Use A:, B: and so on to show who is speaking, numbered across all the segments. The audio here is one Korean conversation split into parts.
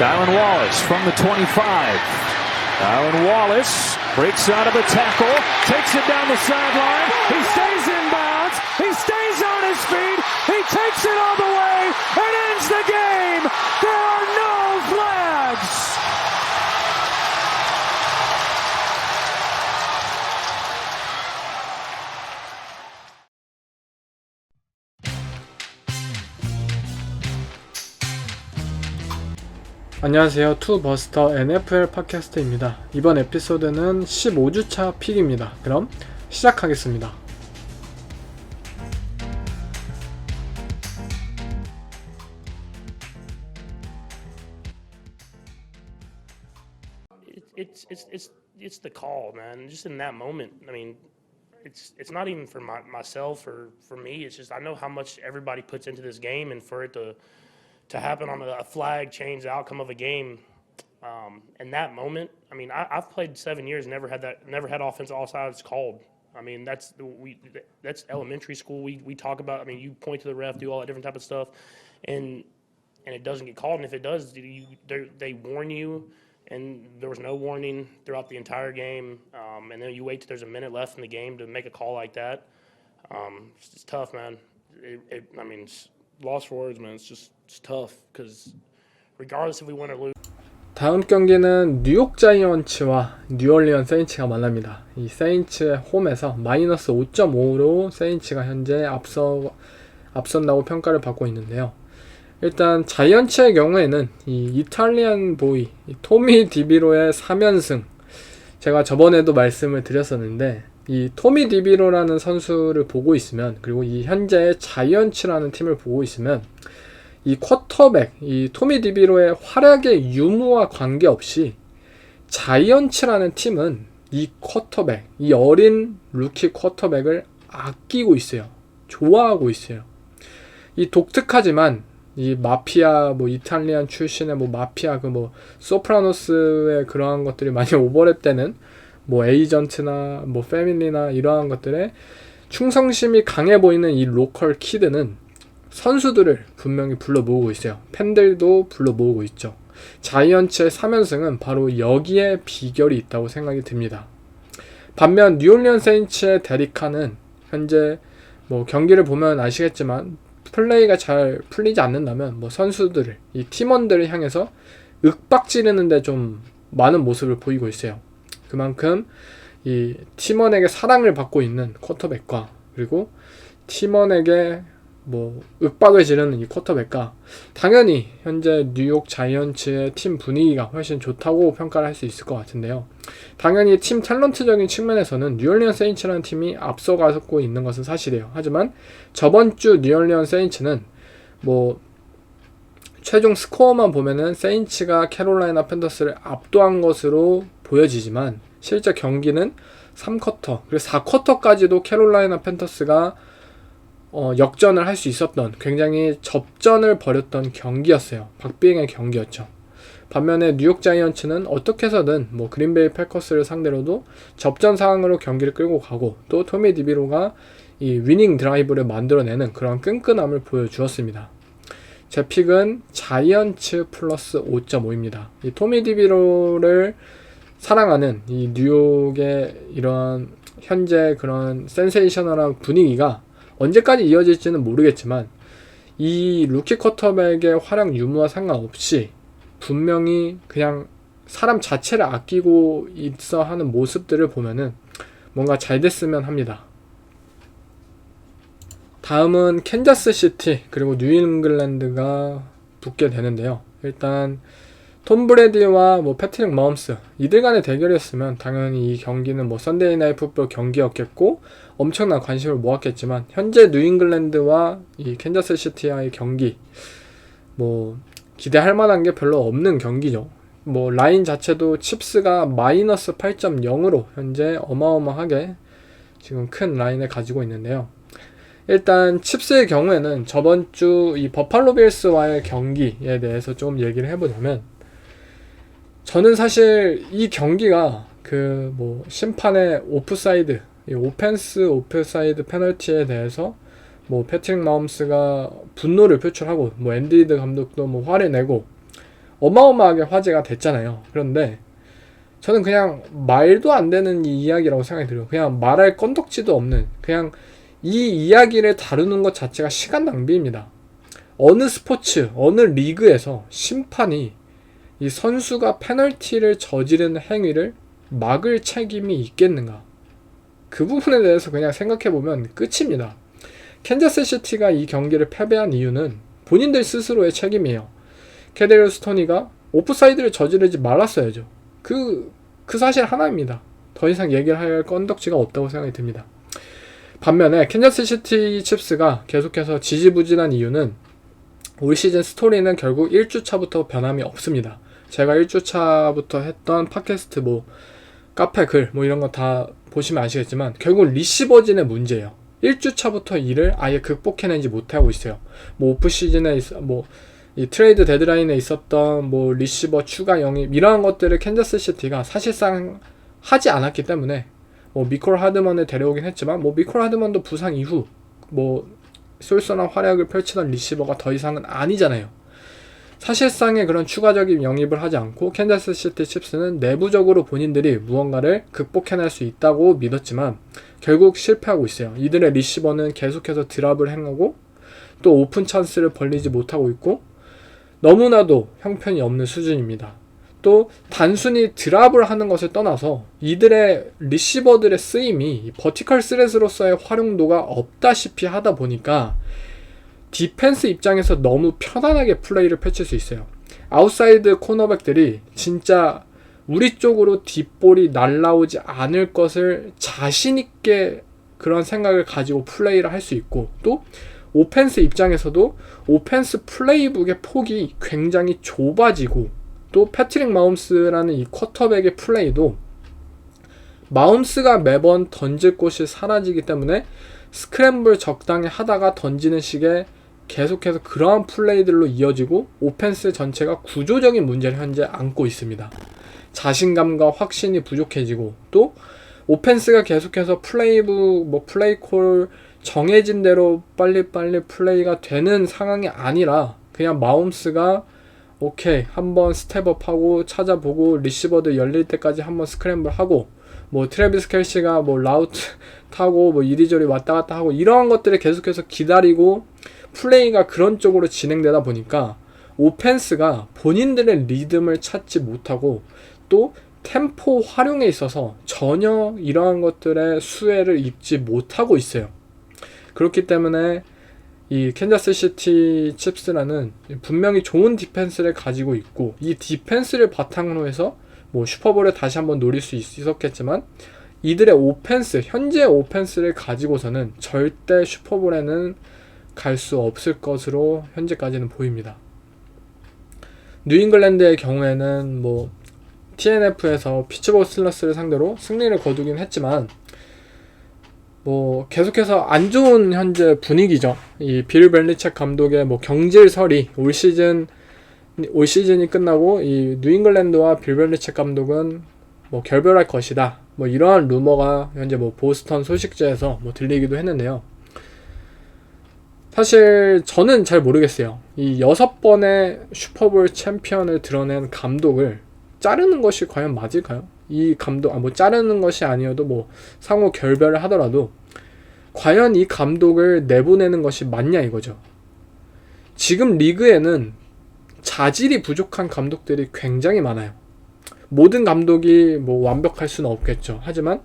A: Tylan Wallace from the 25. Tylan Wallace breaks out of a tackle, takes it down the sideline. He stays in bounds. He stays on his feet. He takes it all the way and ends the game. There are no flags.
B: 안녕하세요. 투버스터 NFL 팟캐스트입니다. 이번 에피소드는 15주차 픽입니다. 그럼 시작하겠습니다.
C: It's the call, man. Just in that moment, I mean, it's not even for myself or for me. It's just I know how much everybody puts into this game, and for it to happen on a flag change the outcome of a game. In that moment, I mean, I've played 7 years, never had offense all sides called. I mean, that's elementary school. We talk about. I mean, you point to the ref, do all that different type of stuff, and it doesn't get called. And if it does, they warn you. And there was no warning throughout the entire game. And then you wait till there's a minute left in the game to make a call like that. It's tough, man. I mean, it's lost for words, man. It's tough because regardless if we win or lose.
B: 다음 경기는 뉴욕 자이언츠와 뉴올리언 세인츠가 만납니다. 이 세인츠의 홈에서 마이너스 5.5로 세인츠가 현재 앞선다고 평가를 받고 있는데요. 일단 자이언츠의 경우에는 이 이탈리안 보이 토미 디비로의 3연승, 제가 저번에도 말씀을 드렸었는데 이 토미 디비로라는 선수를 보고 있으면, 그리고 이 현재 자이언츠라는 팀을 보고 있으면 이 쿼터백, 이 토미 디비로의 활약의 유무와 관계없이 자이언츠라는 팀은 이 쿼터백, 이 어린 루키 쿼터백을 아끼고 있어요. 좋아하고 있어요. 이 독특하지만 이 마피아, 이탈리안 출신의 마피아, 소프라노스의 그러한 것들이 많이 오버랩되는 에이전트나 패밀리나 이러한 것들에 충성심이 강해 보이는 이 로컬 키드는 선수들을 분명히 불러 모으고 있어요. 팬들도 불러 모으고 있죠. 자이언츠의 3연승은 바로 여기에 비결이 있다고 생각이 듭니다. 반면 뉴올리언 세인츠의 데릭 카는 현재 경기를 보면 아시겠지만 플레이가 잘 풀리지 않는다면 선수들을, 이 팀원들을 향해서 윽박지르는데 좀 많은 모습을 보이고 있어요. 그만큼 이 팀원에게 사랑을 받고 있는 쿼터백과, 그리고 팀원에게 윽박을 지르는 이 쿼터백과, 당연히 현재 뉴욕 자이언츠의 팀 분위기가 훨씬 좋다고 평가를 할 수 있을 것 같은데요. 당연히 팀 탤런트적인 측면에서는 뉴올리언 세인츠라는 팀이 앞서가고 있는 것은 사실이에요. 하지만 저번 주 뉴올리언 세인츠는 최종 스코어만 보면은 세인츠가 캐롤라이나 팬더스를 압도한 것으로 보여지지만 실제 경기는 3쿼터 그리고 4쿼터까지도 캐롤라이나 팬더스가 역전을 할 수 있었던, 굉장히 접전을 벌였던 경기였어요. 박빙의 경기였죠. 반면에 뉴욕 자이언츠는 어떻게 해서든 그린베이 패커스를 상대로도 접전 상황으로 경기를 끌고 가고, 또 토미 디비로가 이 위닝 드라이브를 만들어내는 그런 끈끈함을 보여주었습니다. 제 픽은 자이언츠 플러스 5.5입니다. 이 토미 디비로를 사랑하는 이 뉴욕의 이런 현재 그런 센세이셔널한 분위기가 언제까지 이어질지는 모르겠지만 이 루키 쿼터백의 활약 유무와 상관없이 분명히 그냥 사람 자체를 아끼고 있어 하는 모습들을 보면은 뭔가 잘 됐으면 합니다. 다음은 캔자스 시티 그리고 뉴잉글랜드가 붙게 되는데요. 일단 톰 브래디와 패트릭 마홈스, 이들 간의 대결이었으면 당연히 이 경기는 썬데이 나잇 풋볼 경기였겠고 엄청난 관심을 모았겠지만, 현재 뉴잉글랜드와 이 캔자스 시티와의 경기 기대할 만한 게 별로 없는 경기죠. 라인 자체도 칩스가 마이너스 8.0으로 현재 어마어마하게 지금 큰 라인을 가지고 있는데요. 일단 칩스의 경우에는 저번 주 이 버팔로 빌스와의 경기에 대해서 좀 얘기를 해보자면, 저는 사실 이 경기가 심판의 오프사이드, 이 오펜스 오프사이드 페널티에 대해서 패트릭 마홈스가 분노를 표출하고 앤디 리드 감독도 화를 내고 어마어마하게 화제가 됐잖아요. 그런데 저는 그냥 말도 안 되는 이 이야기라고 생각이 들어요. 그냥 말할 건덕지도 없는, 그냥 이 이야기를 다루는 것 자체가 시간 낭비입니다. 어느 스포츠, 어느 리그에서 심판이 이 선수가 페널티를 저지르는 행위를 막을 책임이 있겠는가? 그 부분에 대해서 그냥 생각해보면 끝입니다. 캔자스 시티가 이 경기를 패배한 이유는 본인들 스스로의 책임이에요. 캐데리우스 토니가 오프사이드를 저지르지 말았어야죠. 그 사실 하나입니다. 더 이상 얘기를 할 건덕지가 없다고 생각이 듭니다. 반면에 캔자스 시티 칩스가 계속해서 지지부진한 이유는 올 시즌 스토리는 결국 1주차부터 변함이 없습니다. 제가 1주차부터 했던 팟캐스트 카페 글 이런 거 다 보시면 아시겠지만 결국 리시버진의 문제예요. 1주차부터 이를 아예 극복해내지 못하고 있어요. 오프시즌에 이 트레이드 데드라인에 있었던 리시버 추가 영입 이러한 것들을 캔자스 시티가 사실상 하지 않았기 때문에 미콜 하드먼을 데려오긴 했지만 미콜 하드먼도 부상 이후 쏠쏠한 활약을 펼치던 리시버가 더 이상은 아니잖아요. 사실상의 그런 추가적인 영입을 하지 않고 캔자스 시티 칩스는 내부적으로 본인들이 무언가를 극복해낼 수 있다고 믿었지만 결국 실패하고 있어요. 이들의 리시버는 계속해서 드랍을 행하고 또 오픈 찬스를 벌리지 못하고 있고 너무나도 형편이 없는 수준입니다. 또 단순히 드랍을 하는 것을 떠나서 이들의 리시버들의 쓰임이 버티컬 스렛으로서의 활용도가 없다시피 하다 보니까 디펜스 입장에서 너무 편안하게 플레이를 펼칠 수 있어요. 아웃사이드 코너백들이 진짜 우리 쪽으로 뒷볼이 날라오지 않을 것을 자신있게 그런 생각을 가지고 플레이를 할 수 있고 또 오펜스 입장에서도 오펜스 플레이북의 폭이 굉장히 좁아지고 또 패트릭 마홈스라는 이 쿼터백의 플레이도 마홈스가 매번 던질 곳이 사라지기 때문에 스크램블 적당히 하다가 던지는 식의 계속해서 그러한 플레이들로 이어지고 오펜스 전체가 구조적인 문제를 현재 안고 있습니다. 자신감과 확신이 부족해지고 또 오펜스가 계속해서 플레이북 플레이콜 정해진 대로 빨리빨리 플레이가 되는 상황이 아니라 그냥 마홈스가 오케이 한번 스텝업하고 찾아보고 리시버들 열릴 때까지 한번 스크램블하고 트래비스 켈시가 라우트 타고 이리저리 왔다 갔다 하고 이러한 것들을 계속해서 기다리고 플레이가 그런 쪽으로 진행되다 보니까 오펜스가 본인들의 리듬을 찾지 못하고 또 템포 활용에 있어서 전혀 이러한 것들의 수혜를 입지 못하고 있어요. 그렇기 때문에 이 캔자스 시티 칩스라는 분명히 좋은 디펜스를 가지고 있고 이 디펜스를 바탕으로 해서 슈퍼볼을 다시 한번 노릴 수 있었겠지만 이들의 오펜스, 현재 오펜스를 가지고서는 절대 슈퍼볼에는 갈 수 없을 것으로 현재까지는 보입니다. 뉴잉글랜드의 경우에는 TNF에서 피츠버그 스틸러스를 상대로 승리를 거두긴 했지만 계속해서 안 좋은 현재 분위기죠. 이 빌 벨리책 감독의 경질설이 올 시즌이 끝나고 이 뉴잉글랜드와 빌 벨리책 감독은 결별할 것이다. 이러한 루머가 현재 보스턴 소식지에서 들리기도 했는데요. 사실 저는 잘 모르겠어요. 이 6번의 슈퍼볼 챔피언을 드러낸 감독을 자르는 것이 과연 맞을까요? 이 감독, 자르는 것이 아니어도 상호 결별을 하더라도 과연 이 감독을 내보내는 것이 맞냐 이거죠. 지금 리그에는 자질이 부족한 감독들이 굉장히 많아요. 모든 감독이 완벽할 수는 없겠죠. 하지만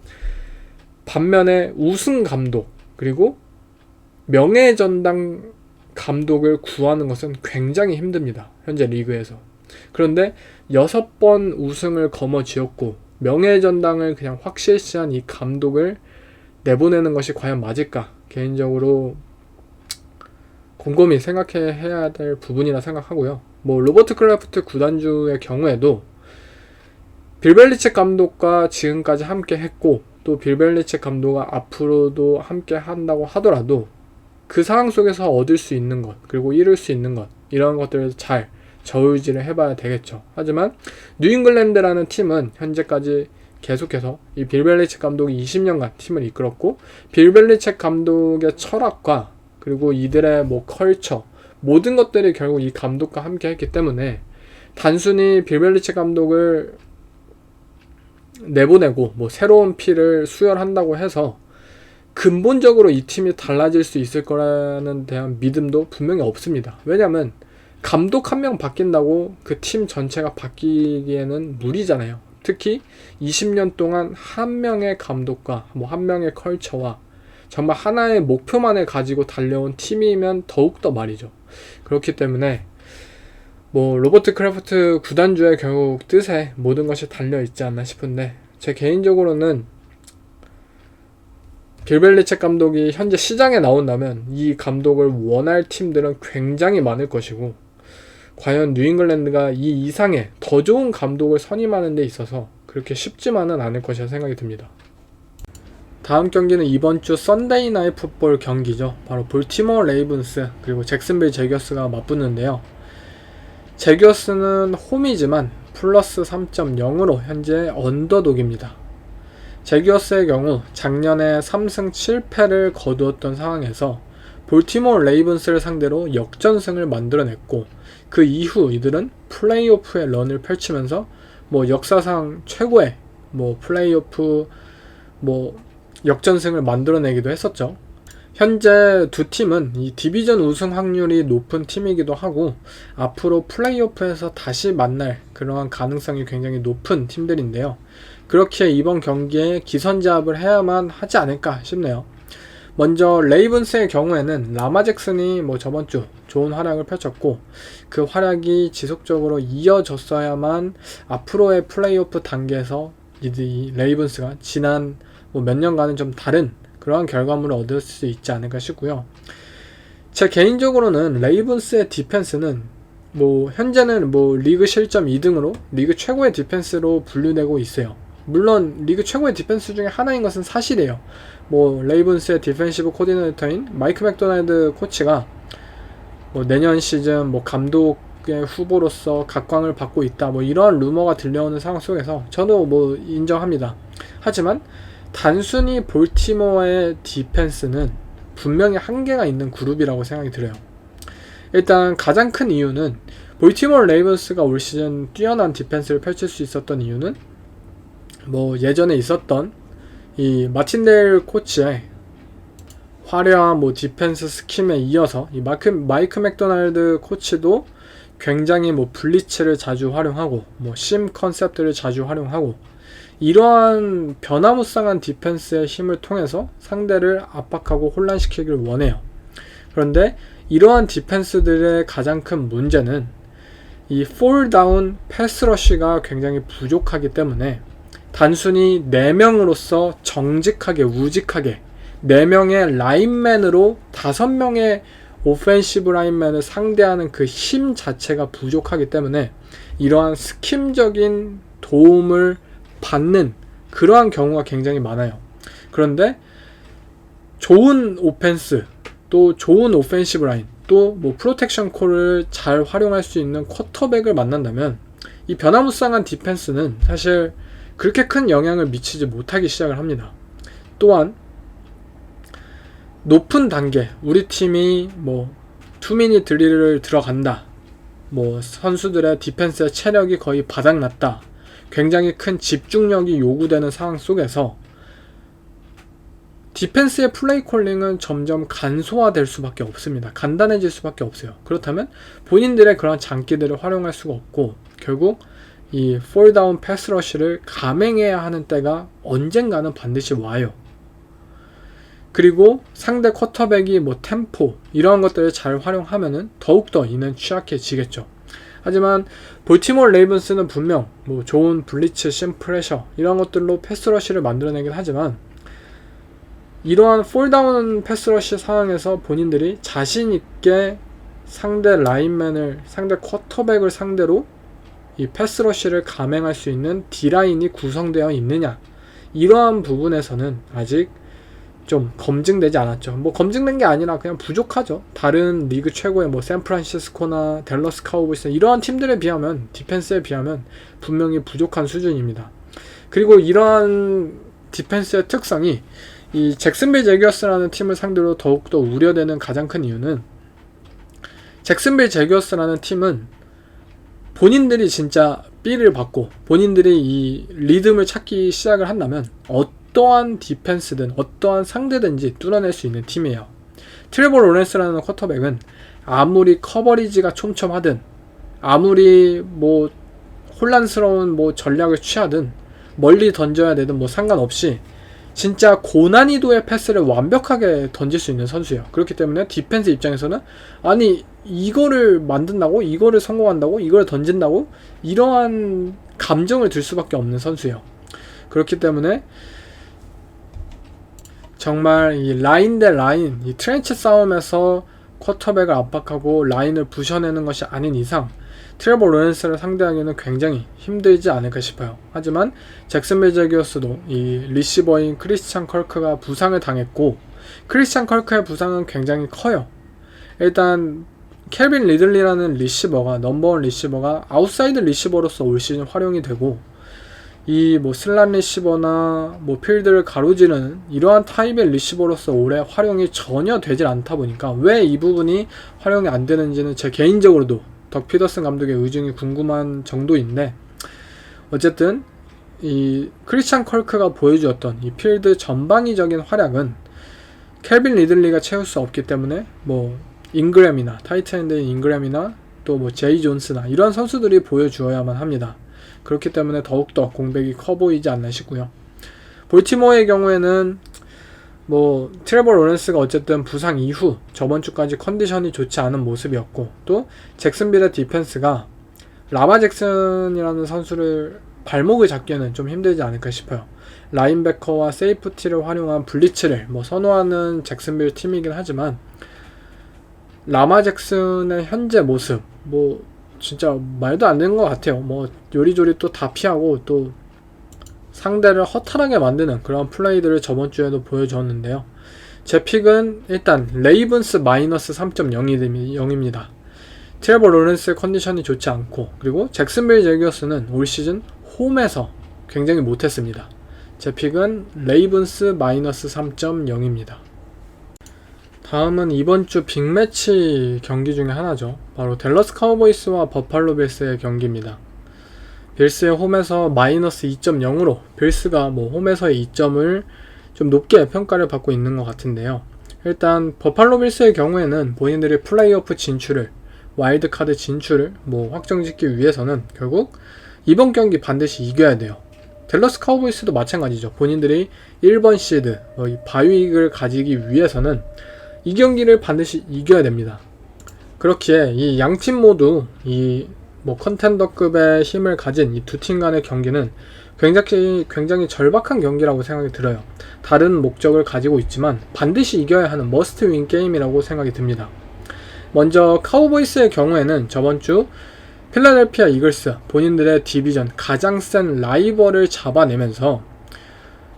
B: 반면에 우승 감독 그리고 명예전당 감독을 구하는 것은 굉장히 힘듭니다. 현재 리그에서. 그런데 6번 우승을 거머쥐었고 명예전당을 그냥 확실시한 이 감독을 내보내는 것이 과연 맞을까? 개인적으로 곰곰이 생각해야 될 부분이라 생각하고요. 로버트 클래프트 구단주의 경우에도 빌 벨리책 감독과 지금까지 함께 했고 또 빌 벨리책 감독과 앞으로도 함께 한다고 하더라도 그 상황 속에서 얻을 수 있는 것 그리고 이룰 수 있는 것 이런 것들을 잘 저울질을 해봐야 되겠죠. 하지만 뉴잉글랜드라는 팀은 현재까지 계속해서 이 빌 벨리책 감독이 20년간 팀을 이끌었고 빌 벨리책 감독의 철학과 그리고 이들의 컬처 모든 것들이 결국 이 감독과 함께 했기 때문에 단순히 빌 벨리책 감독을 내보내고 뭐 새로운 피를 수혈한다고 해서 근본적으로 이 팀이 달라질 수 있을 거라는 대한 믿음도 분명히 없습니다. 왜냐면 감독 한 명 바뀐다고 그 팀 전체가 바뀌기에는 무리잖아요. 특히 20년 동안 한 명의 감독과 뭐 한 명의 컬처와 정말 하나의 목표만을 가지고 달려온 팀이면 더욱더 말이죠. 그렇기 때문에 뭐 로버트 크래프트 구단주의 결국 뜻에 모든 것이 달려있지 않나 싶은데, 제 개인적으로는 빌 벨리책 감독이 현재 시장에 나온다면 이 감독을 원할 팀들은 굉장히 많을 것이고, 과연 뉴잉글랜드가 이 이상의 더 좋은 감독을 선임하는 데 있어서 그렇게 쉽지만은 않을 것이라 생각이 듭니다. 다음 경기는 이번 주 썬데이 나잇 풋볼 경기죠. 바로 볼티모어 레이븐스 그리고 잭슨빌 제겨스가 맞붙는데요. 제겨스는 홈이지만 플러스 3.0으로 현재 언더독입니다. 제겨스의 경우 작년에 3승 7패를 거두었던 상황에서 볼티모어 레이븐스를 상대로 역전승을 만들어냈고, 그 이후 이들은 플레이오프의 런을 펼치면서 뭐 역사상 최고의 뭐 플레이오프 뭐 역전승을 만들어내기도 했었죠. 현재 두 팀은 이 디비전 우승 확률이 높은 팀이기도 하고, 앞으로 플레이오프에서 다시 만날 그러한 가능성이 굉장히 높은 팀들인데요. 그렇게 이번 경기에 기선제압을 해야만 하지 않을까 싶네요. 먼저 레이븐스의 경우에는 라마 잭슨이 뭐 저번주 좋은 활약을 펼쳤고, 그 활약이 지속적으로 이어졌어야만 앞으로의 플레이오프 단계에서 이 레이븐스가 지난 뭐 몇 년간은 좀 다른 그러한 결과물을 얻을 수 있지 않을까 싶고요. 제 개인적으로는 레이븐스의 디펜스는 뭐 현재는 뭐 리그 실점 2등으로 리그 최고의 디펜스로 분류되고 있어요. 물론 리그 최고의 디펜스 중에 하나인 것은 사실이에요. 뭐 레이븐스의 디펜시브 코디네이터인 마이크 맥도날드 코치가 뭐 내년 시즌 뭐 감독의 후보로서 각광을 받고 있다, 뭐 이러한 루머가 들려오는 상황 속에서 저도 뭐 인정합니다. 하지만 단순히 볼티모어의 디펜스는 분명히 한계가 있는 그룹이라고 생각이 들어요. 일단 가장 큰 이유는 볼티모어 레이븐스가 올 시즌 뛰어난 디펜스를 펼칠 수 있었던 이유는 뭐 예전에 있었던 이 마틴데일 코치의 화려한 뭐 디펜스 스킴에 이어서 이 마이크 맥도날드 코치도 굉장히 뭐 블리츠를 자주 활용하고 뭐 심 컨셉들을 자주 활용하고, 이러한 변화무쌍한 디펜스의 힘을 통해서 상대를 압박하고 혼란시키길 원해요. 그런데 이러한 디펜스들의 가장 큰 문제는 이 폴 다운 패스러쉬가 굉장히 부족하기 때문에 단순히 4명으로서 정직하게 우직하게 4명의 라인맨으로 5명의 오펜시브 라인맨을 상대하는 그 힘 자체가 부족하기 때문에 이러한 스킴적인 도움을 받는 그러한 경우가 굉장히 많아요. 그런데 좋은 오펜스, 또 좋은 오펜시브 라인, 또 뭐 프로텍션 콜을 잘 활용할 수 있는 쿼터백을 만난다면 이 변화무쌍한 디펜스는 사실 그렇게 큰 영향을 미치지 못하기 시작을 합니다. 또한 높은 단계, 우리 팀이 뭐 투미닛 드릴을 들어간다, 뭐 선수들의 디펜스의 체력이 거의 바닥났다, 굉장히 큰 집중력이 요구되는 상황 속에서 디펜스의 플레이 콜링은 점점 간소화될 수밖에 없습니다. 간단해질 수밖에 없어요. 그렇다면 본인들의 그런 장기들을 활용할 수가 없고, 결국 이 폴다운 패스러쉬를 감행해야 하는 때가 언젠가는 반드시 와요. 그리고 상대 쿼터백이 뭐 템포 이러한 것들을 잘 활용하면은 더욱더 이는 취약해지겠죠. 하지만 볼티모어 레이븐스는 분명 뭐 좋은 블리츠, 심프레셔 이런 것들로 패스러쉬를 만들어내긴 하지만, 이러한 폴다운 패스러쉬 상황에서 본인들이 자신있게 상대 라인맨을, 상대 쿼터백을 상대로 이 패스러쉬를 감행할 수 있는 D라인이 구성되어 있느냐, 이러한 부분에서는 아직 좀 검증되지 않았죠. 뭐 검증된 게 아니라 그냥 부족하죠. 다른 리그 최고의 뭐 샌프란시스코나 댈러스 카우보이스 이러한 팀들에 비하면, 디펜스에 비하면 분명히 부족한 수준입니다. 그리고 이러한 디펜스의 특성이 이 잭슨빌 제규어스라는 팀을 상대로 더욱더 우려되는 가장 큰 이유는, 잭슨빌 제규어스라는 팀은 본인들이 진짜 B를 받고 본인들이 이 리듬을 찾기 시작을 한다면 어떠한 디펜스든 어떠한 상대든지 뚫어낼 수 있는 팀이에요. 트레버 로렌스라는 쿼터백은 아무리 커버리지가 촘촘하든 아무리 뭐 혼란스러운 뭐 전략을 취하든 멀리 던져야 되든 뭐 상관없이 진짜 고난이도의 패스를 완벽하게 던질 수 있는 선수예요. 그렇기 때문에 디펜스 입장에서는 아니 이거를 만든다고? 이거를 성공한다고? 이걸 던진다고? 이러한 감정을 들 수밖에 없는 선수예요. 그렇기 때문에 정말 이 라인 대 라인, 이 트렌치 싸움에서 쿼터백을 압박하고 라인을 부셔내는 것이 아닌 이상 트레버 로렌스를 상대하기는 굉장히 힘들지 않을까 싶어요. 하지만 잭슨빌 제기어스도 이 리시버인 크리스찬 컬크가 부상을 당했고 크리스찬 컬크의 부상은 굉장히 커요. 일단 켈빈 리들리라는 리시버가 넘버원 리시버가 아웃사이드 리시버로서 올 시즌 활용이 되고 이 뭐 슬롯 리시버나 뭐 필드를 가로지르는 이러한 타입의 리시버로서 올해 활용이 전혀 되질 않다 보니까 왜 이 부분이 활용이 안 되는지는 제 개인적으로도 덕 피더슨 감독의 의중이 궁금한 정도인데 어쨌든 이 크리스찬 컬크가 보여주었던 이 필드 전방위적인 활약은 켈빈 리들리가 채울 수 없기 때문에 뭐 잉그램이나 타이트엔드인 잉그램이나 또 뭐 제이 존스나 이런 선수들이 보여주어야만 합니다. 그렇기 때문에 더욱더 공백이 커 보이지 않나 싶고요. 볼티모어의 경우에는 뭐 트레버 로렌스가 어쨌든 부상 이후 저번 주까지 컨디션이 좋지 않은 모습이었고 또 잭슨빌의 디펜스가 라마 잭슨이라는 선수를 발목을 잡기에는 좀 힘들지 않을까 싶어요. 라인베커와 세이프티를 활용한 블리츠를 뭐 선호하는 잭슨빌 팀이긴 하지만 라마 잭슨의 현재 모습 뭐 진짜 말도 안 되는 것 같아요. 뭐 요리조리 또 다 피하고 또 상대를 허탈하게 만드는 그런 플레이들을 저번 주에도 보여주었는데요. 제 픽은 일단 레이븐스 마이너스 3.0입니다. 트레버 로렌스의 컨디션이 좋지 않고 그리고 잭슨빌 제기어스는 올 시즌 홈에서 굉장히 못했습니다. 제 픽은 레이븐스 마이너스 3.0입니다. 다음은 이번 주 빅매치 경기 중에 하나죠. 바로 댈러스 카우보이스와 버팔로 빌스의 경기입니다. 빌스의 홈에서 마이너스 2.0으로 빌스가 뭐 홈에서의 2점을 좀 높게 평가를 받고 있는 것 같은데요. 일단 버팔로 빌스의 경우에는 본인들이 플레이오프 진출을 와일드카드 진출을 뭐 확정짓기 위해서는 결국 이번 경기 반드시 이겨야 돼요. 댈러스 카우보이스도 마찬가지죠. 본인들이 1번 시드 바이익을 가지기 위해서는 이 경기를 반드시 이겨야 됩니다. 그렇기에 이 양팀 모두 이 뭐 컨텐더급의 힘을 가진 이 두 팀 간의 경기는 굉장히 절박한 경기라고 생각이 들어요. 다른 목적을 가지고 있지만 반드시 이겨야 하는 머스트 윈 게임이라고 생각이 듭니다. 먼저 카우보이스의 경우에는 저번 주 필라델피아 이글스 본인들의 디비전 가장 센 라이벌을 잡아내면서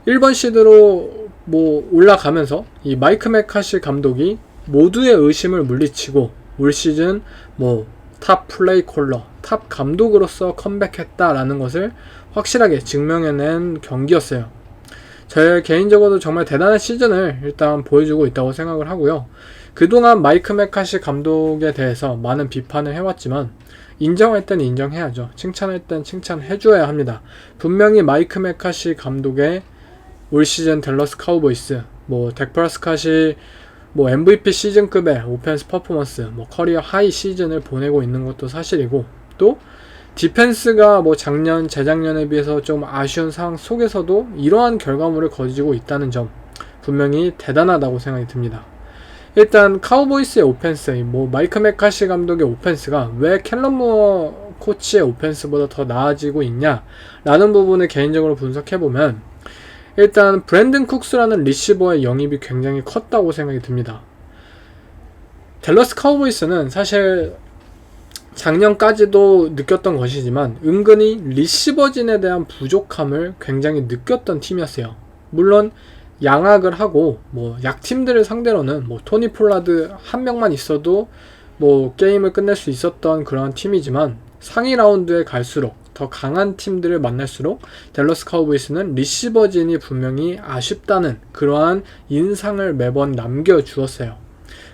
B: 1번 시드로 뭐 올라가면서 이 마이크 맥카시 감독이 모두의 의심을 물리치고 올 시즌 뭐 탑 플레이 콜러, 탑 감독으로서 컴백했다라는 것을 확실하게 증명해낸 경기였어요. 제 개인적으로도 정말 대단한 시즌을 일단 보여주고 있다고 생각을 하고요. 그동안 마이크 맥카시 감독에 대해서 많은 비판을 해왔지만 인정할 땐 인정해야죠. 칭찬할 땐 칭찬해줘야 합니다. 분명히 마이크 맥카시 감독의 올 시즌 댈러스 카우보이스 뭐 덱 프레스캇이 뭐 MVP 시즌급의 오펜스 퍼포먼스, 뭐 커리어 하이 시즌을 보내고 있는 것도 사실이고 또 디펜스가 뭐 작년, 재작년에 비해서 좀 아쉬운 상황 속에서도 이러한 결과물을 거두고 있다는 점 분명히 대단하다고 생각이 듭니다. 일단 카우보이스의 오펜스, 뭐 마이크 맥카시 감독의 오펜스가 왜 캘럼 무어 코치의 오펜스보다 더 나아지고 있냐 라는 부분을 개인적으로 분석해보면 일단 브랜든 쿡스라는 리시버의 영입이 굉장히 컸다고 생각이 듭니다. 댈러스 카우보이스는 사실 작년까지도 느꼈던 것이지만 은근히 리시버진에 대한 부족함을 굉장히 느꼈던 팀이었어요. 물론 양악을 하고 뭐 약팀들을 상대로는 뭐 토니 폴라드 한 명만 있어도 뭐 게임을 끝낼 수 있었던 그러한 팀이지만 상위 라운드에 갈수록 더 강한 팀들을 만날수록 댈러스 카우보이스는 리시버진이 분명히 아쉽다는 그러한 인상을 매번 남겨주었어요.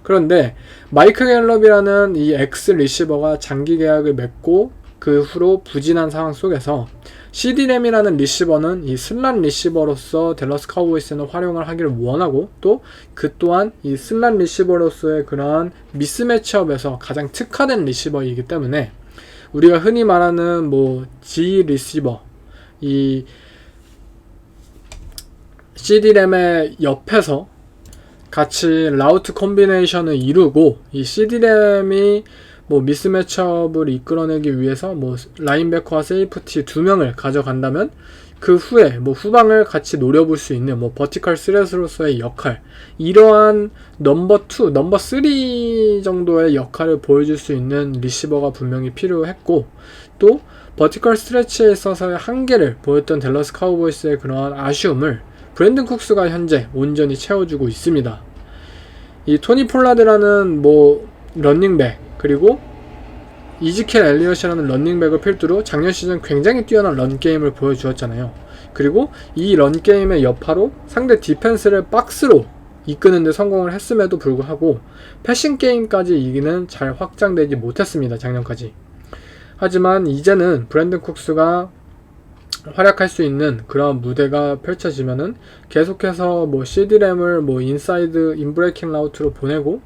B: 그런데 마이크 갤럽이라는 이 엑스 리시버가 장기 계약을 맺고 그 후로 부진한 상황 속에서 CD램이라는 리시버는 이 슬롯 리시버로서 댈러스 카우보이스는 활용을 하기를 원하고 또 그 또한 이 슬롯 리시버로서의 그러한 미스매치업에서 가장 특화된 리시버이기 때문에 우리가 흔히 말하는 뭐 G 리시버, 이 CD램의 옆에서 같이 라우트 콤비네이션을 이루고 이 CD램이 뭐 미스매치업을 이끌어내기 위해서 뭐 라인베커와 세이프티 2명을 가져간다면 그 후에 뭐 후방을 같이 노려볼 수 있는 뭐 버티컬 스렛으로서의 역할, 이러한 넘버 2, 넘버 3 정도의 역할을 보여줄 수 있는 리시버가 분명히 필요했고 또 버티컬 스트레치에 있어서의 한계를 보였던 댈러스 카우보이스의 그러한 아쉬움을 브랜든 쿡스가 현재 온전히 채워주고 있습니다. 이 토니 폴라드라는 뭐 런닝백 그리고 이지켈 엘리엇이라는 런닝백을 필두로 작년 시즌 굉장히 뛰어난 런게임을 보여주었잖아요. 그리고 이 런게임의 여파로 상대 디펜스를 박스로 이끄는 데 성공을 했음에도 불구하고 패싱게임까지 이기는 잘 확장되지 못했습니다. 작년까지. 하지만 이제는 브랜든 쿡스가 활약할 수 있는 그런 무대가 펼쳐지면은 계속해서 뭐 CD램을 뭐 인사이드 인브레이킹 라우트로 보내고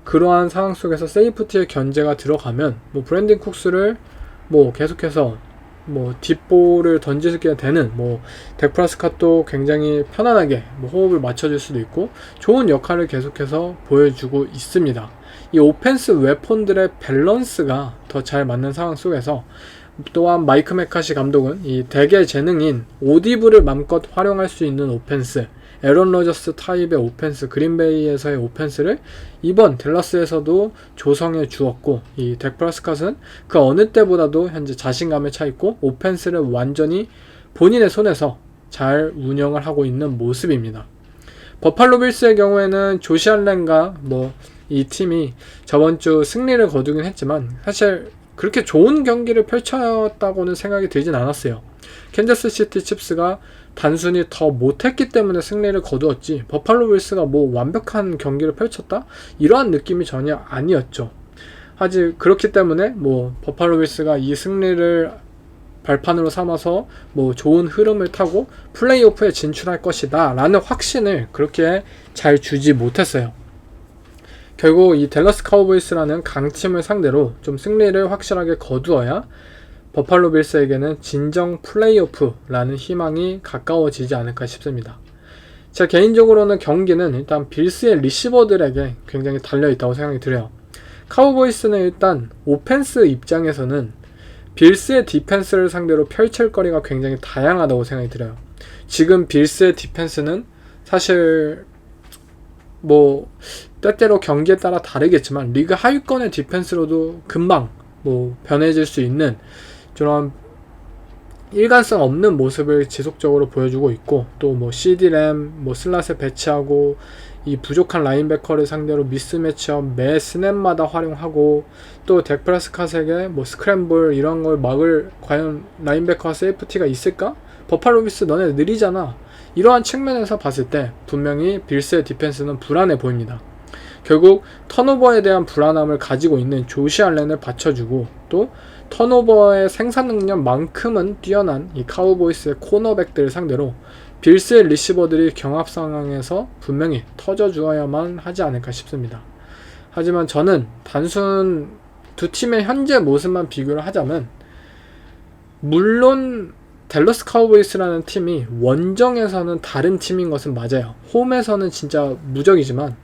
B: 그러한 상황 속에서 세이프티의 견제가 들어가면 뭐 브랜든 쿡스를 뭐 계속해서 뭐 뒷볼을 던지게 되는 뭐 덱 프레스캇도 굉장히 편안하게 뭐 호흡을 맞춰줄 수도 있고 좋은 역할을 계속해서 보여주고 있습니다. 이 오펜스 웨폰들의 밸런스가 더 잘 맞는 상황 속에서 또한 마이크 메카시 감독은 이 덱의 재능인 오디브를 맘껏 활용할 수 있는 오펜스, 에런 로저스 타입의 오펜스, 그린베이에서의 오펜스를 이번 댈러스에서도 조성해 주었고 이 덱 프레스캇은 그 어느 때보다도 현재 자신감에 차 있고 오펜스를 완전히 본인의 손에서 잘 운영을 하고 있는 모습입니다. 버팔로 빌스의 경우에는 조시 알렌과 뭐 이 팀이 저번 주 승리를 거두긴 했지만 사실 그렇게 좋은 경기를 펼쳤다고는 생각이 들진 않았어요. 캔자스 시티 칩스가 단순히 더 못했기 때문에 승리를 거두었지 버팔로 빌스가 뭐 완벽한 경기를 펼쳤다? 이러한 느낌이 전혀 아니었죠. 하지 그렇기 때문에 뭐 버팔로 빌스가 이 승리를 발판으로 삼아서 뭐 좋은 흐름을 타고 플레이오프에 진출할 것이다 라는 확신을 그렇게 잘 주지 못했어요. 결국 이 댈러스 카우보이스라는 강팀을 상대로 좀 승리를 확실하게 거두어야 버팔로 빌스에게는 진정 플레이오프라는 희망이 가까워지지 않을까 싶습니다. 제 개인적으로는 경기는 일단 빌스의 리시버들에게 굉장히 달려있다고 생각이 들어요. 카우보이스는 일단 오펜스 입장에서는 빌스의 디펜스를 상대로 펼칠 거리가 굉장히 다양하다고 생각이 들어요. 지금 빌스의 디펜스는 사실 뭐 때때로 경기에 따라 다르겠지만 리그 하위권의 디펜스로도 금방 뭐 변해질 수 있는 그런 일관성 없는 모습을 지속적으로 보여주고 있고 또 뭐 CD램 뭐 슬롯에 배치하고 이 부족한 라인베커를 상대로 미스매치업 매 스냅마다 활용하고 또 덱 프레스캇에게 뭐 스크램블 이런 걸 막을 과연 라인베커와 세이프티가 있을까? 버팔로 빌스 너네 느리잖아. 이러한 측면에서 봤을 때 분명히 빌스의 디펜스는 불안해 보입니다. 결국 턴오버에 대한 불안함을 가지고 있는 조시 알렌을 받쳐주고 또 턴오버의 생산 능력만큼은 뛰어난 이 카우보이스의 코너백들을 상대로 빌스의 리시버들이 경합 상황에서 분명히 터져주어야만 하지 않을까 싶습니다. 하지만 저는 단순 두 팀의 현재 모습만 비교를 하자면 물론 댈러스 카우보이스라는 팀이 원정에서는 다른 팀인 것은 맞아요. 홈에서는 진짜 무적이지만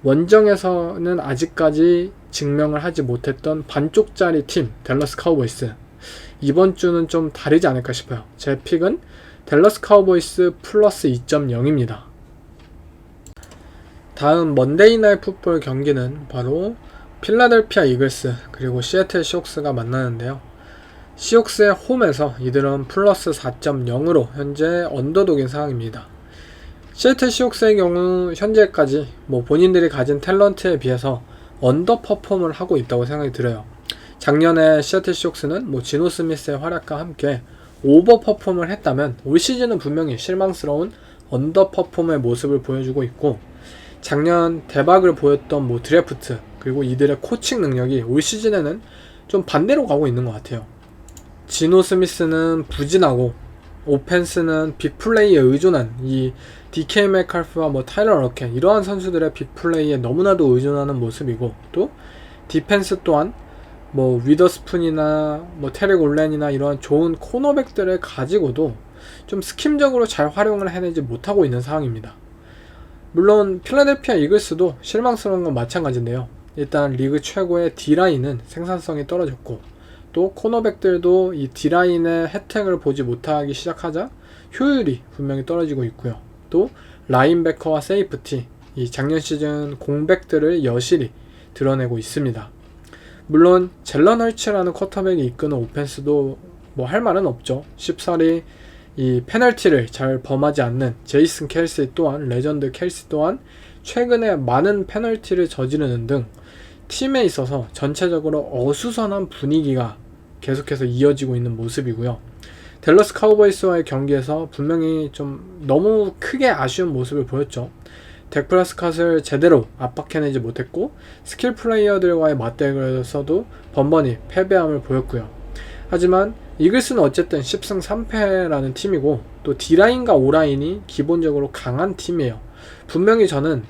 B: 원정에서는 아직까지 증명을 하지 못했던 반쪽짜리 팀 댈러스 카우보이스. 이번 주는 좀 다르지 않을까 싶어요. 제 픽은 댈러스 카우보이스 플러스 2.0입니다. 다음 먼데이 나잇 풋볼 경기는 바로 필라델피아 이글스 그리고 시애틀 시옥스가 만나는데요. 시옥스의 홈에서 이들은 플러스 4.0으로 현재 언더독인 상황입니다. 시애틀 시옥스의 경우 현재까지 뭐 본인들이 가진 탤런트에 비해서 언더퍼폼을 하고 있다고 생각이 들어요. 작년에 시애틀 시옥스는 뭐 지노 스미스의 활약과 함께 오버퍼폼을 했다면 올 시즌은 분명히 실망스러운 언더퍼폼의 모습을 보여주고 있고 작년 대박을 보였던 뭐 드래프트 그리고 이들의 코칭 능력이 올 시즌에는 좀 반대로 가고 있는 것 같아요. 지노 스미스는 부진하고 오펜스는 빅플레이에 의존한 이 DK 메칼프와 뭐 타일러 러켄 이러한 선수들의 빅플레이에 너무나도 의존하는 모습이고, 또 디펜스 또한 뭐 위더스푼이나 뭐 테릭 올렌이나 이런 좋은 코너백들을 가지고도 좀 스킴적으로 잘 활용을 해내지 못하고 있는 상황입니다. 물론 필라델피아 이글스도 실망스러운 건 마찬가지인데요. 일단 리그 최고의 D라인은 생산성이 떨어졌고, 또 코너백들도 이 D라인의 혜택을 보지 못하기 시작하자 효율이 분명히 떨어지고 있고요. 또 라인베커와 세이프티, 이 작년 시즌 공백들을 여실히 드러내고 있습니다. 물론 젤런 헐츠라는 쿼터백이 이끄는 오펜스도 뭐 할 말은 없죠. 쉽사리 이 페널티를 잘 범하지 않는 제이슨 켈시 또한, 레전드 켈시 또한 최근에 많은 페널티를 저지르는 등 팀에 있어서 전체적으로 어수선한 분위기가 계속해서 이어지고 있는 모습이고요. 댈러스 카우보이스와의 경기에서 분명히 좀 너무 크게 아쉬운 모습을 보였죠. 덱 프레스컷을 제대로 압박해내지 못했고, 스킬 플레이어들과의 맞대결에서도 번번이 패배함을 보였고요. 하지만 이글스는 어쨌든 10승 3패라는 팀이고, 또 D라인과 O라인이 기본적으로 강한 팀이에요. 분명히 저는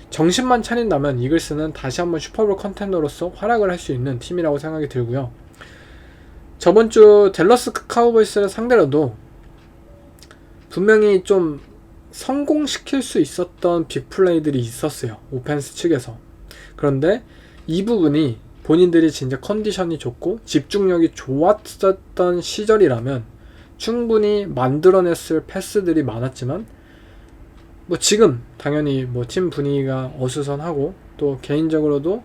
B: 정신만 차린다면 이글스는 다시 한번 슈퍼볼 컨텐더로서 활약을 할 수 있는 팀이라고 생각이 들고요. 저번 주 댈러스 카우보이스를 상대로도 분명히 좀 성공시킬 수 있었던 빅플레이들이 있었어요. 오펜스 측에서. 그런데 이 부분이 본인들이 진짜 컨디션이 좋고 집중력이 좋았었던 시절이라면 충분히 만들어냈을 패스들이 많았지만, 뭐 지금 당연히 뭐 팀 분위기가 어수선하고 또 개인적으로도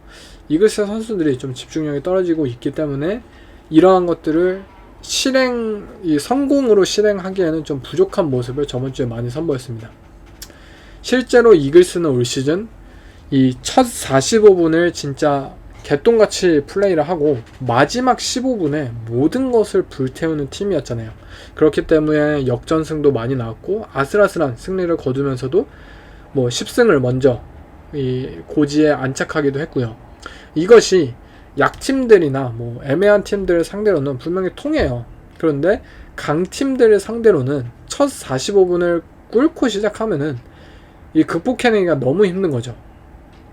B: 이글스 선수들이 좀 집중력이 떨어지고 있기 때문에 이러한 것들을 성공으로 실행하기에는 좀 부족한 모습을 저번 주에 많이 선보였습니다. 실제로 이글스는 올 시즌 이 첫 45분을 진짜 개똥같이 플레이를 하고 마지막 15분에 모든 것을 불태우는 팀이었잖아요. 그렇기 때문에 역전승도 많이 나왔고 아슬아슬한 승리를 거두면서도 뭐 10승을 먼저 이 고지에 안착하기도 했고요. 이것이 약팀들이나 뭐 애매한 팀들을 상대로는 분명히 통해요. 그런데 강팀들을 상대로는 첫 45분을 꿇고 시작하면은 이 극복해내기가 너무 힘든 거죠.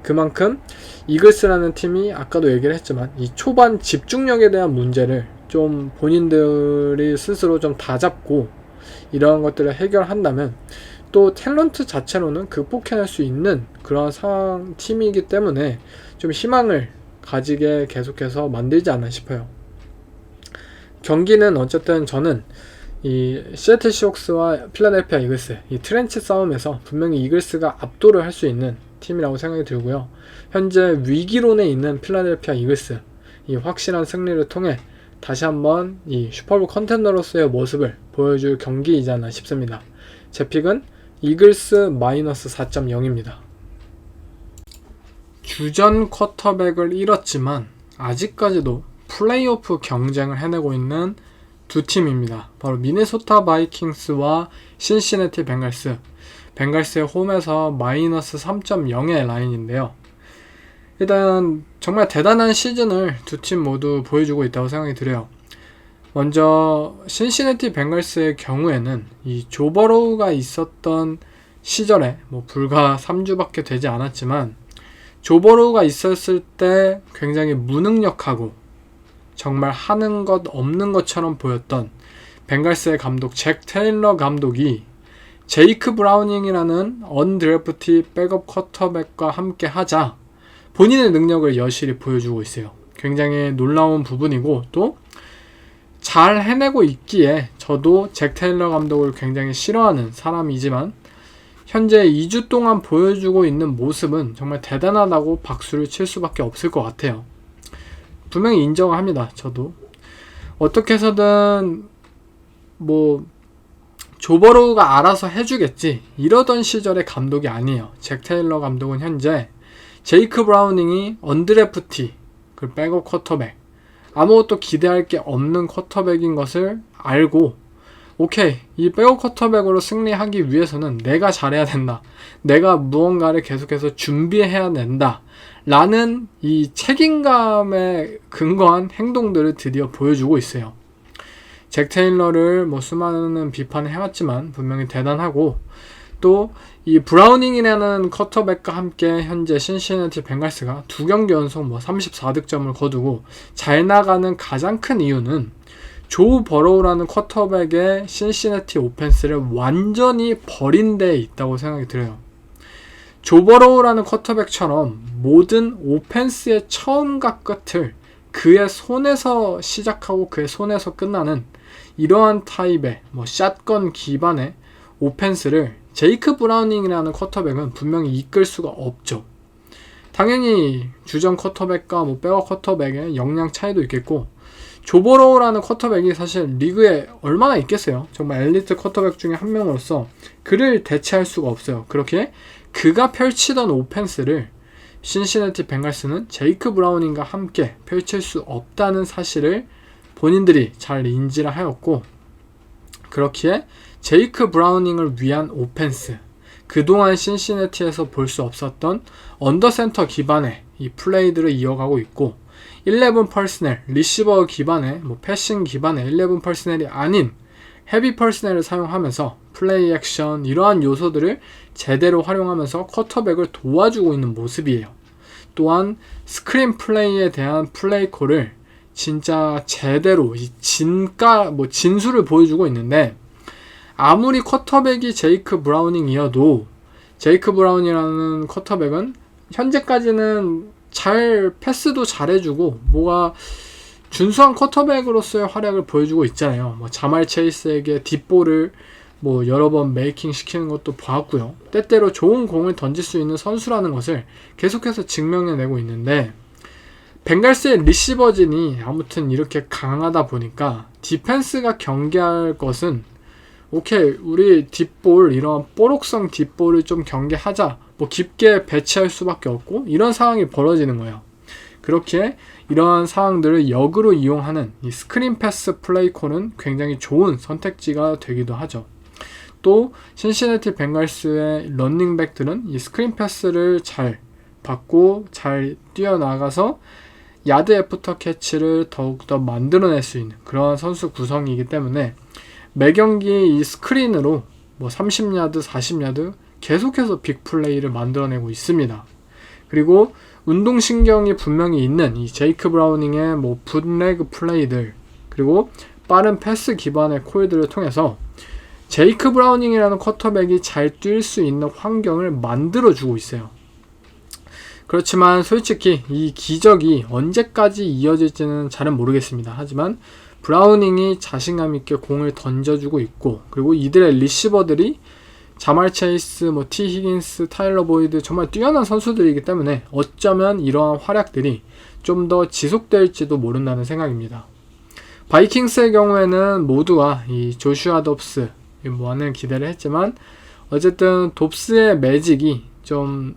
B: 그만큼 이글스라는 팀이 아까도 얘기를 했지만 이 초반 집중력에 대한 문제를 좀 본인들이 스스로 좀 다잡고 이러한 것들을 해결한다면 또 탤런트 자체로는 극복해낼 수 있는 그런 상황 팀이기 때문에 좀 희망을 가지게 계속해서 만들지 않나 싶어요. 경기는 어쨌든 저는 이 시애틀 시옥스와 필라델피아 이글스 이 트렌치 싸움에서 분명히 이글스가 압도를 할 수 있는 팀이라고 생각이 들고요. 현재 위기론에 있는 필라델피아 이글스 이 확실한 승리를 통해 다시 한번 이 슈퍼볼 컨텐더로서의 모습을 보여줄 경기이지 않나 싶습니다. 제 픽은 이글스 마이너스 4.0입니다. 주전 쿼터백을 잃었지만 아직까지도 플레이오프 경쟁을 해내고 있는 두 팀입니다. 바로 미네소타 바이킹스와 신시내티 벵갈스. 벵갈스의 홈에서 마이너스 3.0의 라인인데요. 일단 정말 대단한 시즌을 두 팀 모두 보여주고 있다고 생각이 들어요. 먼저 신시내티 벵갈스의 경우에는 이 조 버로우가 있었던 시절에 뭐 불과 3주밖에 되지 않았지만 조 버로우가 있었을 때 굉장히 무능력하고 정말 하는 것 없는 것처럼 보였던 벵갈스의 감독 잭 테일러 감독이 제이크 브라우닝이라는 언드래프트 백업 쿼터백과 함께 하자 본인의 능력을 여실히 보여주고 있어요. 굉장히 놀라운 부분이고 또 잘 해내고 있기에 저도 잭 테일러 감독을 굉장히 싫어하는 사람이지만 현재 2주 동안 보여주고 있는 모습은 정말 대단하다고 박수를 칠 수밖에 없을 것 같아요. 분명히 인정합니다. 저도 어떻게 해서든 뭐 조버로우가 알아서 해주겠지 이러던 시절의 감독이 아니에요. 잭 테일러 감독은 현재 제이크 브라우닝이 언드래프트 그 백업 쿼터백 아무것도 기대할 게 없는 쿼터백인 것을 알고 오케이 이 백업 쿼터백으로 승리하기 위해서는 내가 잘해야 된다. 내가 무언가를 계속해서 준비해야 된다. 라는 이 책임감에 근거한 행동들을 드디어 보여주고 있어요. 잭 테일러를 뭐 수많은 비판을 해왔지만 분명히 대단하고, 또 이 브라우닝이라는 쿼터백과 함께 현재 신시내티 벵갈스가 2경기 연속 뭐 34득점을 거두고 잘 나가는 가장 큰 이유는 조 버로우라는 쿼터백의 신시내티 오펜스를 완전히 버린 데에 있다고 생각이 들어요. 조 버로우라는 쿼터백처럼 모든 오펜스의 처음과 끝을 그의 손에서 시작하고 그의 손에서 끝나는 이러한 타입의 뭐 샷건 기반의 오펜스를 제이크 브라우닝이라는 쿼터백은 분명히 이끌 수가 없죠. 당연히 주전 쿼터백과 뭐 백업 쿼터백의 역량 차이도 있겠고, 조 버로우라는 쿼터백이 사실 리그에 얼마나 있겠어요. 정말 엘리트 쿼터백 중에 한 명으로서 그를 대체할 수가 없어요. 그렇게 그가 펼치던 오펜스를 신시내티 벵갈스는 제이크 브라우닝과 함께 펼칠 수 없다는 사실을 본인들이 잘 인지를 하였고, 그렇기에 제이크 브라우닝을 위한 오펜스, 그동안 신시내티에서 볼 수 없었던 언더센터 기반의 이 플레이들을 이어가고 있고, 11 퍼스널, 리시버 기반의 뭐 패싱 기반의 11 퍼스널이 아닌 헤비 퍼스널을 사용하면서 플레이 액션, 이러한 요소들을 제대로 활용하면서 쿼터백을 도와주고 있는 모습이에요. 또한 스크린 플레이에 대한 플레이 콜을 진짜 제대로 진수를 보여주고 있는데, 아무리 쿼터백이 제이크 브라우닝이어도 제이크 브라운이라는 쿼터백은 현재까지는 잘 패스도 잘해주고 뭐가 준수한 쿼터백으로서의 활약을 보여주고 있잖아요. 뭐 자말 체이스에게 딥볼을 뭐 여러 번 메이킹 시키는 것도 봤고요. 때때로 좋은 공을 던질 수 있는 선수라는 것을 계속해서 증명해내고 있는데, 벵갈스의 리시버진이 아무튼 이렇게 강하다 보니까 디펜스가 경계할 것은, 오케이, 우리 딥볼, 이런 뽀록성 딥볼을 좀 경계하자, 뭐 깊게 배치할 수밖에 없고, 이런 상황이 벌어지는 거예요. 그렇게 이러한 상황들을 역으로 이용하는 이 스크린 패스 플레이콜은 굉장히 좋은 선택지가 되기도 하죠. 또 신시내티 벵갈스의 런닝백들은 이 스크린 패스를 잘 받고 잘 뛰어나가서 야드 애프터 캐치를 더욱더 만들어낼 수 있는 그러한 선수 구성이기 때문에 매경기 이 스크린으로 뭐 30야드, 40야드 계속해서 빅플레이를 만들어내고 있습니다. 그리고 운동신경이 분명히 있는 이 제이크 브라우닝의 뭐 붓레그 플레이들, 그리고 빠른 패스 기반의 콜들을 통해서 제이크 브라우닝이라는 쿼터백이 잘 뛸 수 있는 환경을 만들어주고 있어요. 그렇지만 솔직히 이 기적이 언제까지 이어질지는 잘은 모르겠습니다. 하지만 브라우닝이 자신감 있게 공을 던져주고 있고, 그리고 이들의 리시버들이 자말 체이스, 뭐 티 히긴스, 타일러 보이드 정말 뛰어난 선수들이기 때문에 어쩌면 이러한 활약들이 좀 더 지속될지도 모른다는 생각입니다. 바이킹스의 경우에는 모두가 이 조슈아 dob스 뭐하는 기대를 했지만, 어쨌든 dob스의 매직이 좀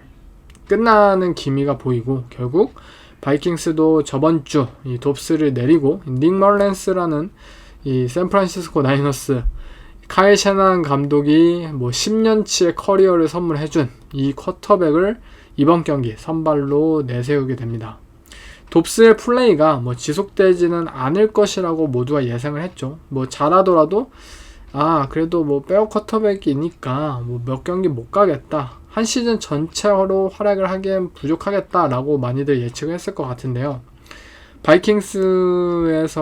B: 끝나는 기미가 보이고, 결국 바이킹스도 저번 주 이 dob스를 내리고 닉 멀렌스라는 이 샌프란시스코 나이너스 카일 셰나한 감독이 뭐 10년치의 커리어를 선물해준 이 쿼터백을 이번 경기 선발로 내세우게 됩니다. dob스의 플레이가 뭐 지속되지는 않을 것이라고 모두가 예상을 했죠. 뭐 잘하더라도 그래도 뭐 백업 쿼터백이니까 뭐 몇 경기 못 가겠다, 한 시즌 전체로 활약을 하기엔 부족하겠다라고 많이들 예측을 했을 것 같은데요. 바이킹스에서의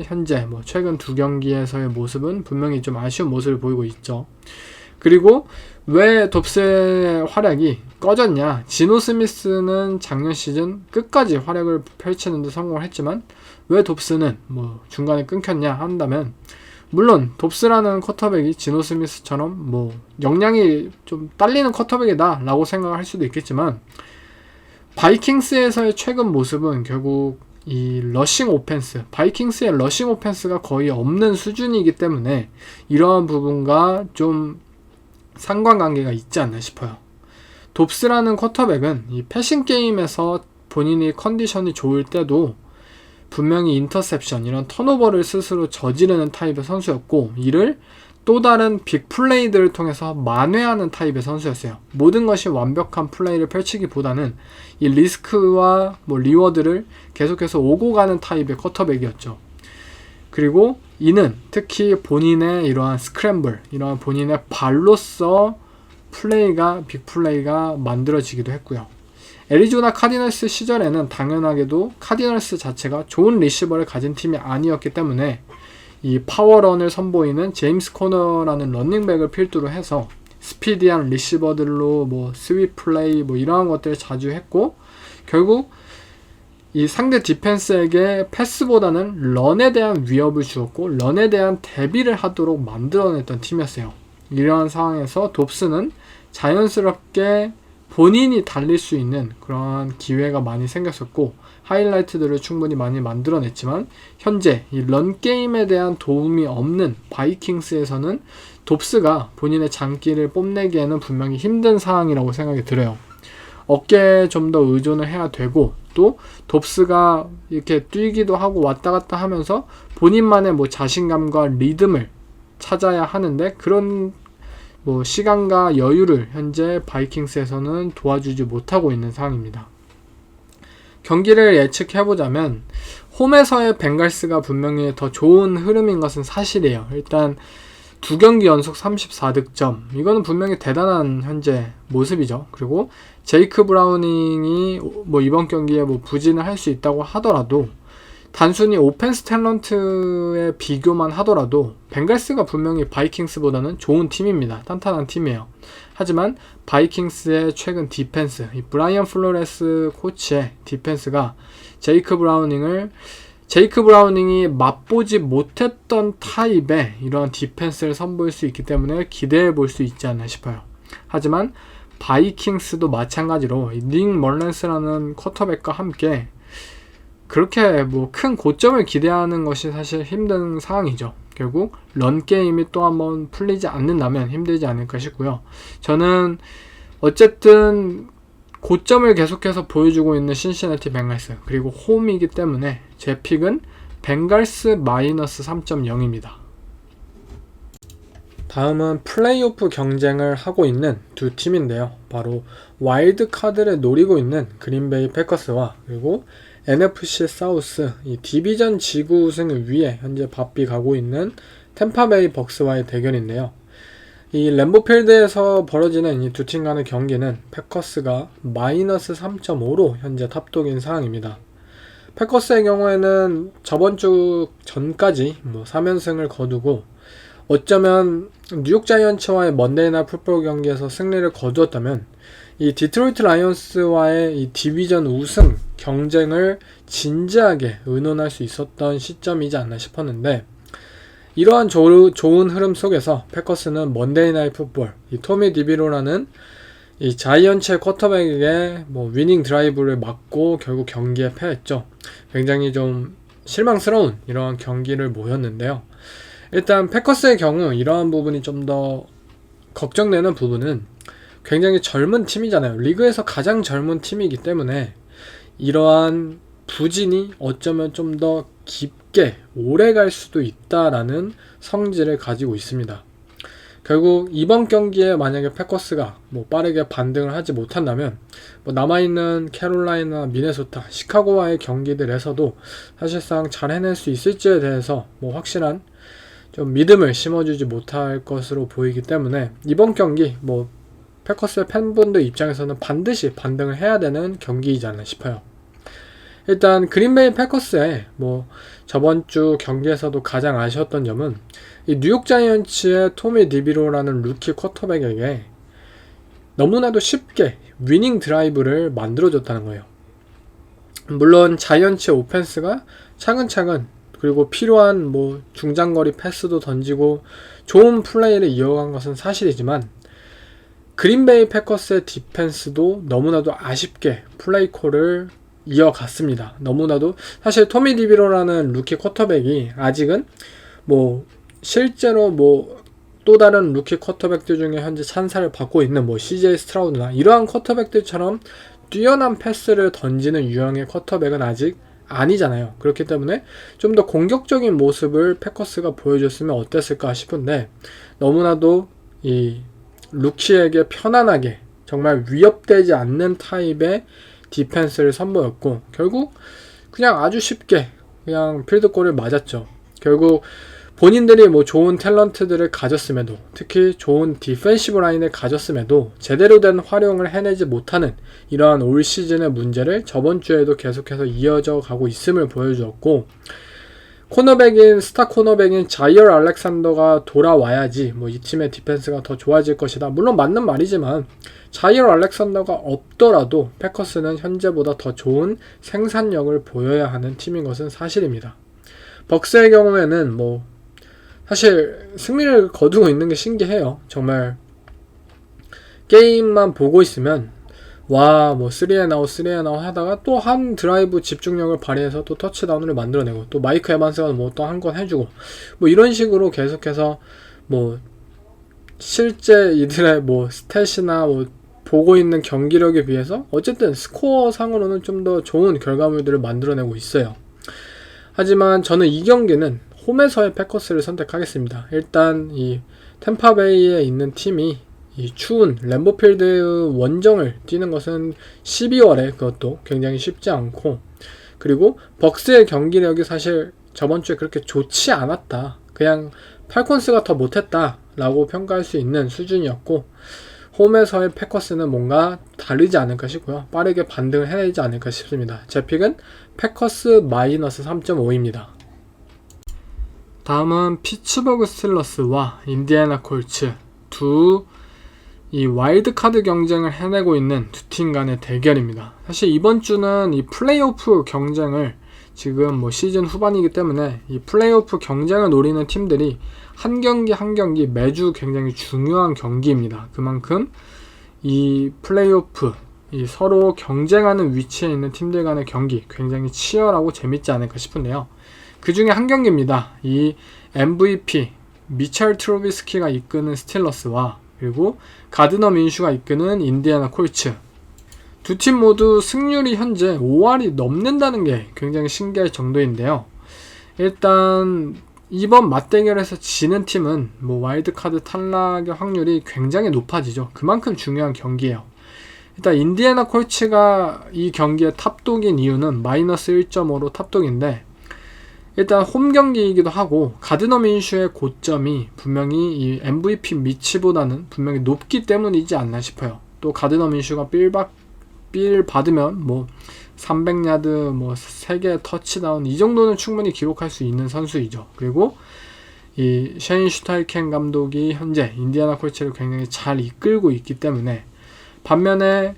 B: 현재 뭐 최근 2경기에서의 모습은 분명히 좀 아쉬운 모습을 보이고 있죠. 그리고 왜 dob스의 활약이 꺼졌냐? 지노 스미스는 작년 시즌 끝까지 활약을 펼치는 데 성공을 했지만 왜 dob스는 뭐 중간에 끊겼냐 한다면, 물론 dob스라는 쿼터백이 지노 스미스처럼 뭐 역량이 좀 딸리는 쿼터백이다 라고 생각할 수도 있겠지만, 바이킹스에서의 최근 모습은 결국 이 러싱 오펜스, 바이킹스의 러싱 오펜스가 거의 없는 수준이기 때문에 이러한 부분과 좀 상관관계가 있지 않나 싶어요. dob스라는 쿼터백은 이 패싱 게임에서 본인이 컨디션이 좋을 때도 분명히 인터셉션, 이런 턴오버를 스스로 저지르는 타입의 선수였고, 이를 또 다른 빅플레이들을 통해서 만회하는 타입의 선수였어요. 모든 것이 완벽한 플레이를 펼치기보다는 이 리스크와 뭐 리워드를 계속해서 오고 가는 타입의 쿼터백이었죠. 그리고 이는 특히 본인의 이러한 스크램블, 이러한 본인의 발로서 플레이가, 빅플레이가 만들어지기도 했고요. 애리조나 카디널스 시절에는 당연하게도 카디널스 자체가 좋은 리시버를 가진 팀이 아니었기 때문에 이 파워런을 선보이는 제임스 코너라는 런닝백을 필두로 해서 스피디한 리시버들로 뭐 스윗 플레이 뭐 이러한 것들을 자주 했고, 결국 이 상대 디펜스에게 패스보다는 런에 대한 위협을 주었고 런에 대한 대비를 하도록 만들어냈던 팀이었어요. 이러한 상황에서 dobs는 자연스럽게 본인이 달릴 수 있는 그런 기회가 많이 생겼었고 하이라이트들을 충분히 많이 만들어냈지만, 현재 이 런게임에 대한 도움이 없는 바이킹스에서는 dobs가 본인의 장기를 뽐내기에는 분명히 힘든 상황이라고 생각이 들어요. 어깨에 좀 더 의존을 해야 되고, 또 dobs가 이렇게 뛰기도 하고 왔다 갔다 하면서 본인만의 뭐 자신감과 리듬을 찾아야 하는데, 그런 뭐 시간과 여유를 현재 바이킹스에서는 도와주지 못하고 있는 상황입니다. 경기를 예측해보자면 홈에서의 벵갈스가 분명히 더 좋은 흐름인 것은 사실이에요. 일단 2경기 연속 34득점, 이거는 분명히 대단한 현재 모습이죠. 그리고 제이크 브라우닝이 뭐 이번 경기에 뭐 부진을 할 수 있다고 하더라도, 단순히 오펜스 탤런트의 비교만 하더라도 벵갈스가 분명히 바이킹스보다는 좋은 팀입니다. 탄탄한 팀이에요. 하지만 바이킹스의 최근 디펜스, 이 브라이언 플로레스 코치의 디펜스가 제이크 브라우닝이 맛보지 못했던 타입의 이런 디펜스를 선보일 수 있기 때문에 기대해 볼 수 있지 않나 싶어요. 하지만 바이킹스도 마찬가지로 닉 멀렌스라는 쿼터백과 함께 그렇게 뭐 큰 고점을 기대하는 것이 사실 힘든 상황이죠. 결국 런게임이 또 한번 풀리지 않는다면 힘들지 않을까 싶고요. 저는 어쨌든 고점을 계속해서 보여주고 있는 신시내티 벵갈스, 그리고 홈이기 때문에 제 픽은 벵갈스 마이너스 3.0입니다. 다음은 플레이오프 경쟁을 하고 있는 두 팀인데요. 바로 와일드카드를 노리고 있는 그린베이 패커스와 그리고 NFC 사우스, 이 디비전 지구 우승을 위해 현재 바삐 가고 있는 템파베이 벅스와의 대결인데요. 이 램보필드에서 벌어지는 이 두 팀 간의 경기는 패커스가 마이너스 3.5로 현재 탑독인 상황입니다. 패커스의 경우에는 저번 주 전까지 뭐 3연승을 거두고 어쩌면 뉴욕 자이언츠와의 먼데이 나잇 풋볼 경기에서 승리를 거두었다면 이 디트로이트 라이온스와의 이 디비전 우승 경쟁을 진지하게 의논할 수 있었던 시점이지 않나 싶었는데, 이러한 좋은 흐름 속에서 패커스는 먼데이 나잇 풋볼, 이 토미 디비로라는 이 자이언츠의 쿼터백에게 뭐 위닝 드라이브를 맞고 결국 경기에 패했죠. 굉장히 좀 실망스러운 이러한 경기를 보였는데요. 일단 패커스의 경우 이러한 부분이 좀 더 걱정되는 부분은, 굉장히 젊은 팀이잖아요. 리그에서 가장 젊은 팀이기 때문에 이러한 부진이 어쩌면 좀 더 깊게 오래 갈 수도 있다라는 성질을 가지고 있습니다. 결국 이번 경기에 만약에 패커스가 뭐 빠르게 반등을 하지 못한다면 뭐 남아있는 캐롤라이나, 미네소타, 시카고와의 경기들에서도 사실상 잘 해낼 수 있을지에 대해서 뭐 확실한 좀 믿음을 심어주지 못할 것으로 보이기 때문에 이번 경기 뭐 패커스의 팬분들 입장에서는 반드시 반등을 해야 되는 경기이지 않나 싶어요. 일단 그린베이 패커스의 뭐 저번 주 경기에서도 가장 아쉬웠던 점은 이 뉴욕 자이언츠의 토미 디비로라는 루키 쿼터백에게 너무나도 쉽게 위닝 드라이브를 만들어줬다는 거예요. 물론 자이언츠의 오펜스가 차근차근, 그리고 필요한 뭐 중장거리 패스도 던지고 좋은 플레이를 이어간 것은 사실이지만, 그린베이 패커스의 디펜스도 너무나도 아쉽게 플레이 콜을 이어갔습니다. 너무나도 사실 토미 디비로라는 루키 쿼터백이 아직은 뭐 실제로 뭐 또 다른 루키 쿼터백들 중에 현재 찬사를 받고 있는 뭐 CJ 스트라우드나 이러한 쿼터백들처럼 뛰어난 패스를 던지는 유형의 쿼터백은 아직 아니잖아요. 그렇기 때문에 좀 더 공격적인 모습을 패커스가 보여줬으면 어땠을까 싶은데, 너무나도 이 루키에게 편안하게 정말 위협되지 않는 타입의 디펜스를 선보였고, 결국 그냥 아주 쉽게 그냥 필드골을 맞았죠. 결국 본인들이 뭐 좋은 탤런트들을 가졌음에도, 특히 좋은 디펜시브 라인을 가졌음에도 제대로 된 활용을 해내지 못하는 이러한 올 시즌의 문제를 저번 주에도 계속해서 이어져 가고 있음을 보여주었고, 스타 코너백인 자이어 알렉산더가 돌아와야지 뭐 이 팀의 디펜스가 더 좋아질 것이다. 물론 맞는 말이지만 자이어 알렉산더가 없더라도 패커스는 현재보다 더 좋은 생산력을 보여야 하는 팀인 것은 사실입니다. 벅스의 경우에는 뭐 사실 승리를 거두고 있는 게 신기해요. 정말 게임만 보고 있으면 와, 뭐 3&out 하다가 또 한 드라이브 집중력을 발휘해서 또 터치다운을 만들어내고, 또 마이크 에반스가 뭐 또 한 건 해주고, 뭐 이런 식으로 계속해서 뭐 실제 이들의 뭐 스탯이나 뭐 보고 있는 경기력에 비해서 어쨌든 스코어 상으로는 좀 더 좋은 결과물들을 만들어내고 있어요. 하지만 저는 이 경기는 홈에서의 패커스를 선택하겠습니다. 일단 이 템파베이에 있는 팀이 이 추운 램보필드 원정을 뛰는 것은 12월에 그것도 굉장히 쉽지 않고, 그리고 벅스의 경기력이 사실 저번주에 그렇게 좋지 않았다, 그냥 팔콘스가 더 못했다 라고 평가할 수 있는 수준이었고, 홈에서의 패커스는 뭔가 다르지 않을까 싶고요. 빠르게 반등을 해내지 않을까 싶습니다. 제 픽은 패커스 마이너스 3.5입니다. 다음은 피츠버그 스틸러스와 인디애나 콜츠, 이 와일드카드 경쟁을 해내고 있는 두 팀 간의 대결입니다. 사실 이번 주는 이 플레이오프 경쟁을, 지금 뭐 시즌 후반이기 때문에 이 플레이오프 경쟁을 노리는 팀들이 한 경기 한 경기 매주 굉장히 중요한 경기입니다. 그만큼 이 플레이오프, 이 서로 경쟁하는 위치에 있는 팀들 간의 경기 굉장히 치열하고 재밌지 않을까 싶은데요. 그 중에 한 경기입니다. 이 MVP 미첼 트로비스키가 이끄는 스틸러스와 그리고 가드너 민슈가 이끄는 인디애나 콜츠, 두 팀 모두 승률이 현재 5할이 넘는다는 게 굉장히 신기할 정도인데요. 일단 이번 맞대결에서 지는 팀은 뭐 와일드카드 탈락의 확률이 굉장히 높아지죠. 그만큼 중요한 경기예요. 일단 인디애나 콜츠가 이 경기에 탑독인 이유는 마이너스 1.5로 탑독인데, 일단 홈 경기이기도 하고 가드너 민슈의 고점이 분명히 이 MVP 미치보다는 분명히 높기 때문이지 않나 싶어요. 또 가드너 민슈가 빌 받으면 뭐 300야드 뭐 3개 터치다운 이 정도는 충분히 기록할 수 있는 선수이죠. 그리고 이 셰인 슈타이켄 감독이 현재 인디애나 콜츠를 굉장히 잘 이끌고 있기 때문에, 반면에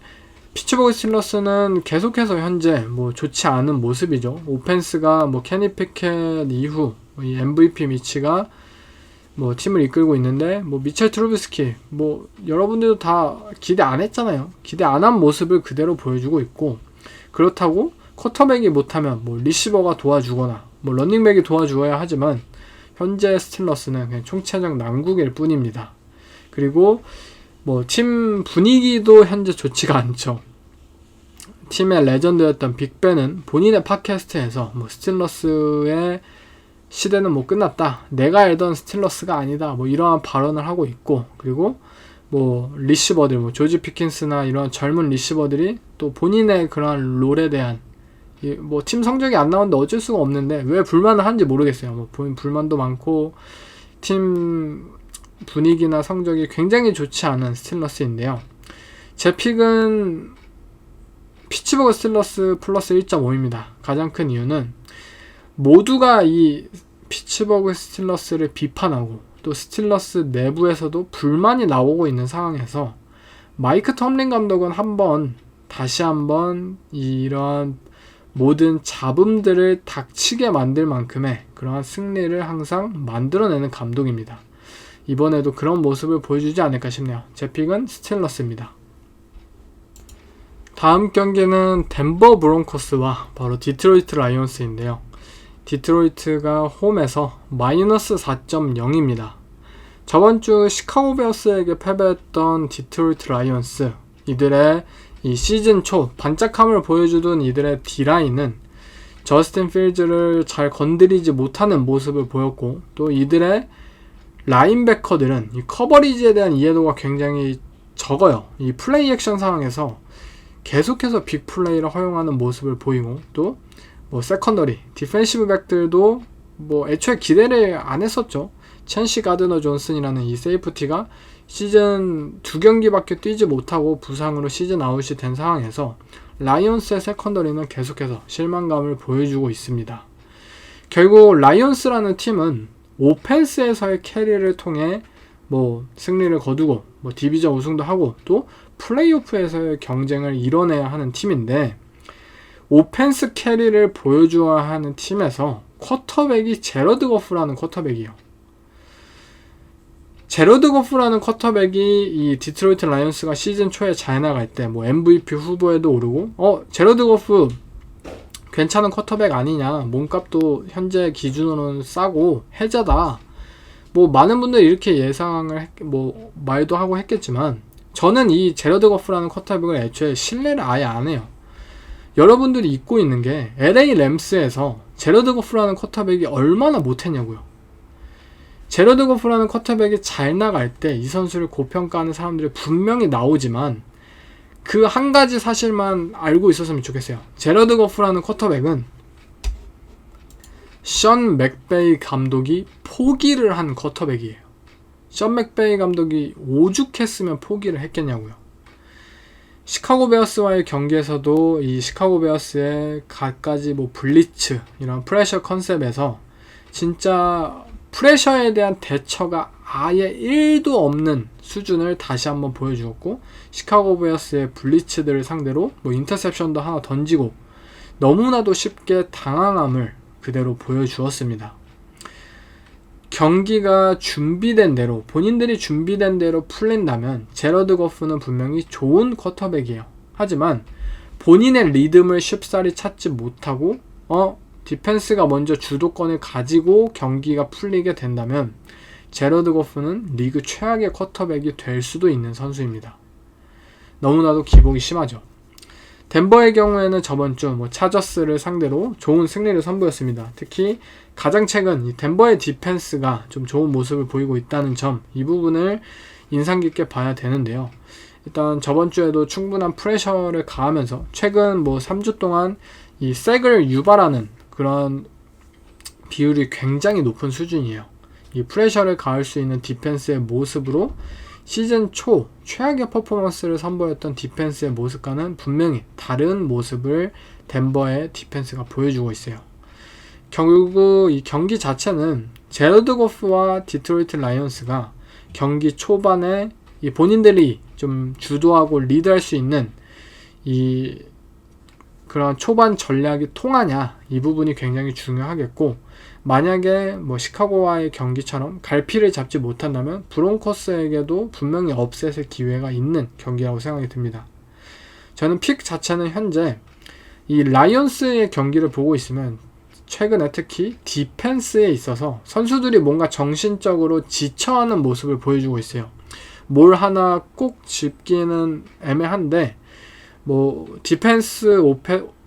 B: 피츠버그 스틸러스는 계속해서 현재 뭐 좋지 않은 모습이죠. 오펜스가 뭐 케니 피켓 이후 이 MVP 미치가 뭐 팀을 이끌고 있는데, 뭐 미첼 트루비스키 뭐 여러분들도 다 기대 안 했잖아요. 기대 안 한 모습을 그대로 보여주고 있고, 그렇다고 쿼터백이 못하면 뭐 리시버가 도와주거나 뭐 러닝백이 도와주어야 하지만 현재 스틸러스는 그냥 총체적 난국일 뿐입니다. 그리고 뭐 팀 분위기도 현재 좋지가 않죠. 팀의 레전드였던 빅벤은 본인의 팟캐스트에서 뭐 스틸러스의 시대는 뭐 끝났다, 내가 알던 스틸러스가 아니다, 뭐 이러한 발언을 하고 있고, 그리고 뭐 리시버들, 뭐 조지 피킨스나 이런 젊은 리시버들이 또 본인의 그러한 롤에 대한 뭐 팀 성적이 안 나오는데 어쩔 수가 없는데 왜 불만을 하는지 모르겠어요. 뭐 본인 불만도 많고 팀 분위기나 성적이 굉장히 좋지 않은 스틸러스인데요. 제 픽은 피츠버그 스틸러스 플러스 1.5입니다. 가장 큰 이유는 모두가 이 피츠버그 스틸러스를 비판하고 또 스틸러스 내부에서도 불만이 나오고 있는 상황에서 마이크 텀린 감독은 다시 한번 이런 모든 잡음들을 닥치게 만들 만큼의 그러한 승리를 항상 만들어내는 감독입니다. 이번에도 그런 모습을 보여주지 않을까 싶네요. 제 픽은 스틸러스입니다. 다음 경기는 덴버 브론코스와 바로 디트로이트 라이온스인데요. 디트로이트가 홈에서 마이너스 4.0입니다. 저번주 시카고 베어스에게 패배했던 디트로이트 라이온스, 이들의 이 시즌 초 반짝함을 보여주던 이들의 D라인은 저스틴 필즈를 잘 건드리지 못하는 모습을 보였고, 또 이들의 라인베커들은 이 커버리지에 대한 이해도가 굉장히 적어요. 이 플레이 액션 상황에서 계속해서 빅플레이를 허용하는 모습을 보이고, 또 뭐 세컨더리, 디펜시브 백들도 뭐 애초에 기대를 안 했었죠. 첸시 가드너 존슨이라는 이 세이프티가 시즌 2경기밖에 뛰지 못하고 부상으로 시즌 아웃이 된 상황에서 라이온스의 세컨더리는 계속해서 실망감을 보여주고 있습니다. 결국 라이온스라는 팀은 오펜스에서의 캐리를 통해 뭐 승리를 거두고 뭐 디비전 우승도 하고 또 플레이오프에서의 경쟁을 이뤄내야 하는 팀인데, 오펜스 캐리를 보여줘야 하는 팀에서 쿼터백이 제러드 거프라는 쿼터백이에요. 제러드 거프라는 쿼터백이 이 디트로이트 라이온스가 시즌 초에 잘 나갈 때 뭐 MVP 후보에도 오르고 제러드 거프 괜찮은 쿼터백 아니냐, 몸값도 현재 기준으로는 싸고 해자다, 뭐 많은 분들이 이렇게 예상을 뭐 말도 하고 했겠지만, 저는 이 제러드 거프라는 쿼터백을 애초에 신뢰를 아예 안 해요. 여러분들이 잊고 있는 게 LA 램스에서 제러드 거프라는 쿼터백이 얼마나 못했냐고요. 제러드 거프라는 쿼터백이 잘 나갈 때 이 선수를 고평가하는 사람들이 분명히 나오지만 그 한 가지 사실만 알고 있었으면 좋겠어요. 제러드 거프라는 쿼터백은 션 맥베이 감독이 포기를 한 쿼터백이에요. 션 맥베이 감독이 오죽했으면 포기를 했겠냐고요. 시카고 베어스와의 경기에서도 이 시카고 베어스의 갖가지 뭐 블리츠 이런 프레셔 컨셉에서 진짜 프레셔에 대한 대처가 아예 1도 없는 수준을 다시 한번 보여주었고, 시카고 베어스의 블리츠들을 상대로 뭐 인터셉션도 하나 던지고 너무나도 쉽게 당황함을 그대로 보여주었습니다. 경기가 준비된 대로, 본인들이 준비된 대로 풀린다면 제러드 거프는 분명히 좋은 쿼터백이에요. 하지만 본인의 리듬을 쉽사리 찾지 못하고 디펜스가 먼저 주도권을 가지고 경기가 풀리게 된다면 제러드 거프는 리그 최악의 쿼터백이 될 수도 있는 선수입니다. 너무나도 기복이 심하죠. 덴버의 경우에는 저번 주 차저스를 상대로 좋은 승리를 선보였습니다. 특히 가장 최근 이 덴버의 디펜스가 좀 좋은 모습을 보이고 있다는 점, 이 부분을 인상 깊게 봐야 되는데요. 일단 저번 주에도 충분한 프레셔를 가하면서 최근 3주 동안 이 색을 유발하는 그런 비율이 굉장히 높은 수준이에요. 이 프레셔를 가할 수 있는 디펜스의 모습으로 시즌 초 최악의 퍼포먼스를 선보였던 디펜스의 모습과는 분명히 다른 모습을 덴버의 디펜스가 보여주고 있어요. 결국 이 경기 자체는 제러드 거프와 디트로이트 라이온스가 경기 초반에 이 본인들이 좀 주도하고 리드할 수 있는 이 그런 초반 전략이 통하냐, 이 부분이 굉장히 중요하겠고, 만약에 시카고와의 경기처럼 갈피를 잡지 못한다면 브론코스에게도 분명히 업셋의 기회가 있는 경기라고 생각이 듭니다. 저는 픽 자체는 현재 이 라이온스의 경기를 보고 있으면 최근에 특히 디펜스에 있어서 선수들이 뭔가 정신적으로 지쳐하는 모습을 보여주고 있어요. 뭘 하나 꼭 짚기는 애매한데 디펜스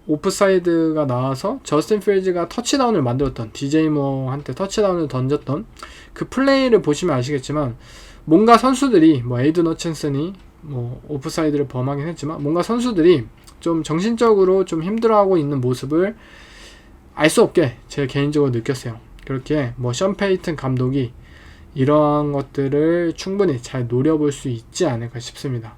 B: 오프사이드가 나와서 저스틴 필즈가 터치다운을 만들었던, DJ 무어한테 터치다운을 던졌던 그 플레이를 보시면 아시겠지만, 뭔가 선수들이 에이든 허친슨이 오프사이드를 범하긴 했지만 뭔가 선수들이 좀 정신적으로 좀 힘들어하고 있는 모습을 알 수 없게 제 개인적으로 느꼈어요. 그렇게 션 페이튼 감독이 이러한 것들을 충분히 잘 노려볼 수 있지 않을까 싶습니다.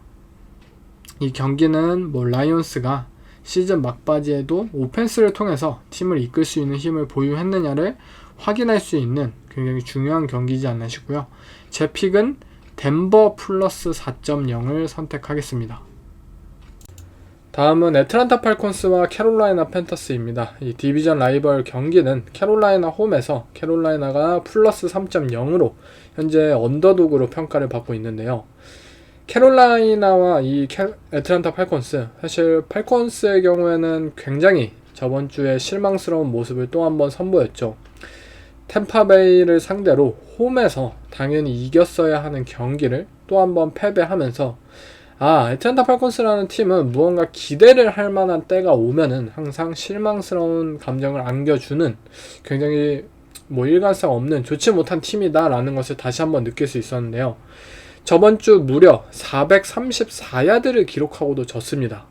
B: 이 경기는 라이온스가 시즌 막바지에도 오펜스를 통해서 팀을 이끌 수 있는 힘을 보유했느냐를 확인할 수 있는 굉장히 중요한 경기지 않나 싶고요. 제 픽은 덴버 플러스 4.0을 선택하겠습니다. 다음은 애틀란타 팔콘스와 캐롤라이나 팬터스입니다. 이 디비전 라이벌 경기는 캐롤라이나 홈에서 캐롤라이나가 플러스 3.0으로 현재 언더독으로 평가를 받고 있는데요. 캐롤라이나와 이 애틀란타 팔콘스, 사실 팔콘스의 경우에는 굉장히 저번 주에 실망스러운 모습을 또 한 번 선보였죠. 템파베이를 상대로 홈에서 당연히 이겼어야 하는 경기를 또 한 번 패배하면서 애틀란타 팔콘스라는 팀은 무언가 기대를 할 만한 때가 오면은 항상 실망스러운 감정을 안겨주는 굉장히 일관성 없는 좋지 못한 팀이다라는 것을 다시 한번 느낄 수 있었는데요. 저번 주 무려 434야드를 기록하고도 졌습니다.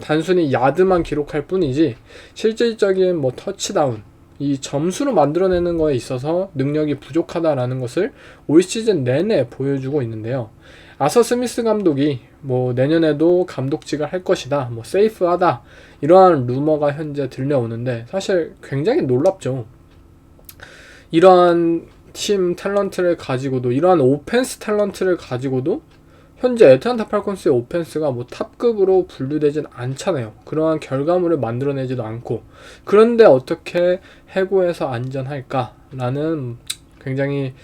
B: 단순히 야드만 기록할 뿐이지 실질적인 터치다운 이 점수로 만들어내는 거에 있어서 능력이 부족하다라는 것을 올 시즌 내내 보여주고 있는데요. 아서 스미스 감독이 뭐 내년에도 감독직을 할 것이다, 뭐 세이프하다, 이러한 루머가 현재 들려오는데 사실 굉장히 놀랍죠. 이러한 팀 탤런트를 가지고도, 이러한 오펜스 탤런트를 가지고도 현재 애틀랜타 팔콘스의 오펜스가 뭐 탑급으로 분류되진 않잖아요. 그러한 결과물을 만들어내지도 않고, 그런데 어떻게 해고해서 안전할까라는 굉장히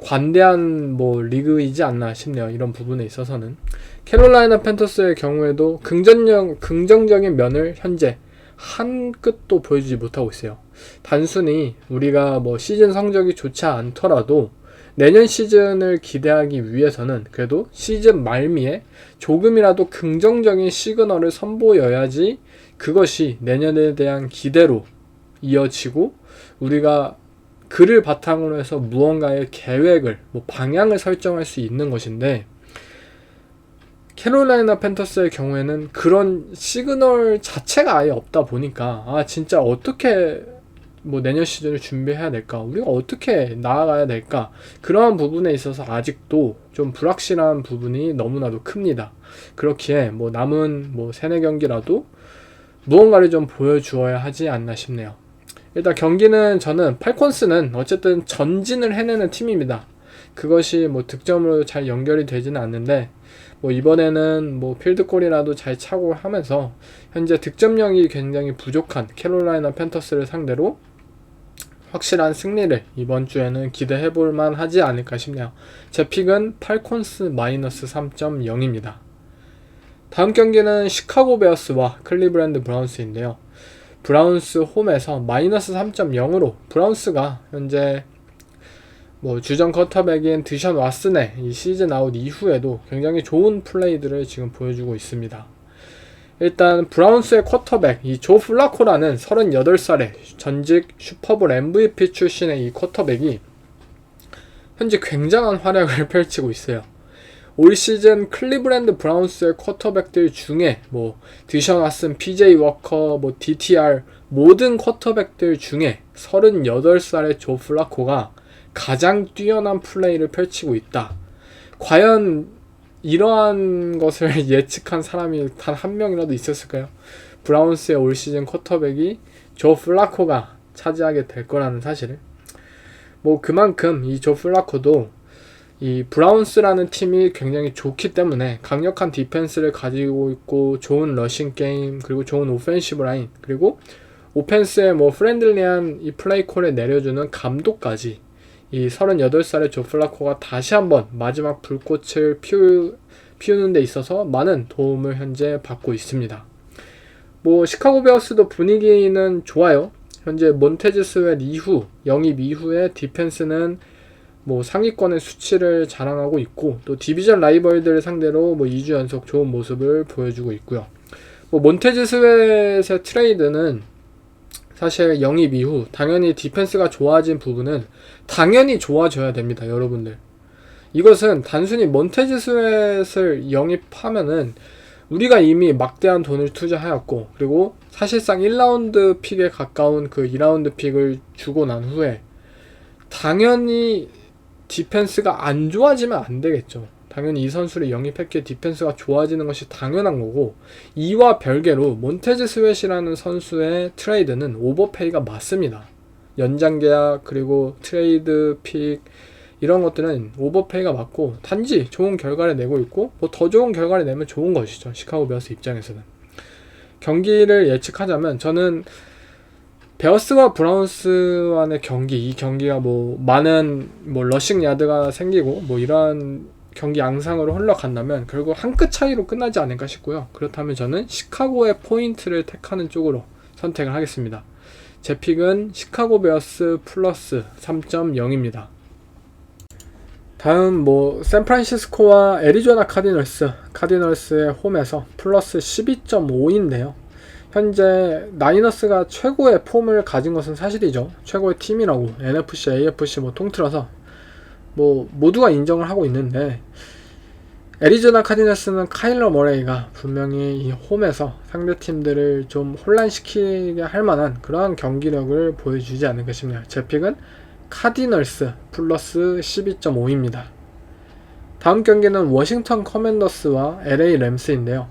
B: 관대한 뭐 리그이지 않나 싶네요. 이런 부분에 있어서는. 캐롤라이나 팬터스의 경우에도 긍정적인 면을 현재 한 끗도 보여주지 못하고 있어요. 단순히 우리가 뭐 시즌 성적이 좋지 않더라도 내년 시즌을 기대하기 위해서는 그래도 시즌 말미에 조금이라도 긍정적인 시그널을 선보여야지 그것이 내년에 대한 기대로 이어지고 우리가 그를 바탕으로 해서 무언가의 계획을, 뭐 방향을 설정할 수 있는 것인데, 캐롤라이나 팬터스의 경우에는 그런 시그널 자체가 아예 없다 보니까 아 진짜 어떻게 뭐 내년 시즌을 준비해야 될까, 우리가 어떻게 나아가야 될까, 그러한 부분에 있어서 아직도 좀 불확실한 부분이 너무나도 큽니다. 그렇기에 뭐 남은 뭐 3-4경기라도 무언가를 좀 보여주어야 하지 않나 싶네요. 일단 경기는 저는 팔콘스는 어쨌든 전진을 해내는 팀입니다. 그것이 뭐 득점으로 잘 연결이 되지는 않는데 뭐 이번에는 뭐 필드골이라도 잘 차고 하면서 현재 득점력이 굉장히 부족한 캐롤라이나 팬터스를 상대로 확실한 승리를 이번 주에는 기대해볼 만하지 않을까 싶네요. 제 픽은 팔콘스 마이너스 3.0입니다. 다음 경기는 시카고 베어스와 클리브랜드 브라운스인데요. 브라운스 홈에서 마이너스 3.0으로 브라운스가 현재 뭐 주전 쿼터백인 드션 왓슨의 이 시즌 아웃 이후에도 굉장히 좋은 플레이들을 지금 보여주고 있습니다. 일단 브라운스의 쿼터백 이 조 플라코라는 38살의 전직 슈퍼볼 MVP 출신의 이 쿼터백이 현재 굉장한 활약을 펼치고 있어요. 올 시즌 클리브랜드 브라운스의 쿼터백들 중에 뭐 드션 왓슨, PJ 워커, 뭐 DTR 모든 쿼터백들 중에 38살의 조 플라코가 가장 뛰어난 플레이를 펼치고 있다. 과연 이러한 것을 예측한 사람이 단 한 명이라도 있었을까요? 브라운스의 올 시즌 쿼터백이 조 플라코가 차지하게 될 거라는 사실을. 뭐 그만큼 이 조 플라코도 이 브라운스라는 팀이 굉장히 좋기 때문에 강력한 디펜스를 가지고 있고 좋은 러싱 게임, 그리고 좋은 오펜시브 라인, 그리고 오펜스에 뭐 프렌들리한 이 플레이 콜을 내려주는 감독까지 이 38살의 조 플라코가 다시 한번 마지막 불꽃을 피우는 데 있어서 많은 도움을 현재 받고 있습니다. 뭐 시카고 베어스도 분위기는 좋아요. 현재 몬테즈 스웨트 이후, 영입 이후에 디펜스는 뭐 상위권의 수치를 자랑하고 있고, 또 디비전 라이벌들을 상대로 뭐 2주 연속 좋은 모습을 보여주고 있고요. 뭐 몬테즈 스웨트의 트레이드는 사실 영입 이후 당연히 디펜스가 좋아진 부분은 당연히 좋아져야 됩니다, 여러분들. 이것은 단순히 몬테즈 스웨트를 영입하면은 우리가 이미 막대한 돈을 투자하였고, 그리고 사실상 1라운드 픽에 가까운 그 2라운드 픽을 주고 난 후에 당연히 디펜스가 안 좋아지면 안 되겠죠. 당연히 이 선수를 영입했기에 디펜스가 좋아지는 것이 당연한 거고, 이와 별개로 몬테즈 스웨트이라는 선수의 트레이드는 오버페이가 맞습니다. 연장 계약 그리고 트레이드 픽 이런 것들은 오버페이가 맞고 단지 좋은 결과를 내고 있고, 뭐 더 좋은 결과를 내면 좋은 것이죠, 시카고 베어스 입장에서는. 경기를 예측하자면 저는 베어스와 브라운스와의 경기, 이 경기가 뭐 많은 뭐 러싱 야드가 생기고 뭐 이러한 경기 양상으로 흘러간다면 결국 한 끗 차이로 끝나지 않을까 싶고요. 그렇다면 저는 시카고의 포인트를 택하는 쪽으로 선택을 하겠습니다. 제 픽은 시카고 베어스 플러스 3.0입니다. 다음 뭐 샌프란시스코와 애리조나 카디널스의 홈에서 플러스 12.5인데요. 현재 나이너스가 최고의 폼을 가진 것은 사실이죠. 최고의 팀이라고 NFC, AFC 뭐 통틀어서 뭐 모두가 인정을 하고 있는데, 애리조나 카디너스는 카일러 머레이가 분명히 이 홈에서 상대 팀들을 좀 혼란시키게 할 만한 그러한 경기력을 보여주지 않을까 싶네요. 제 픽은 카디널스 플러스 12.5입니다. 다음 경기는 워싱턴 커맨더스와 LA 램스인데요.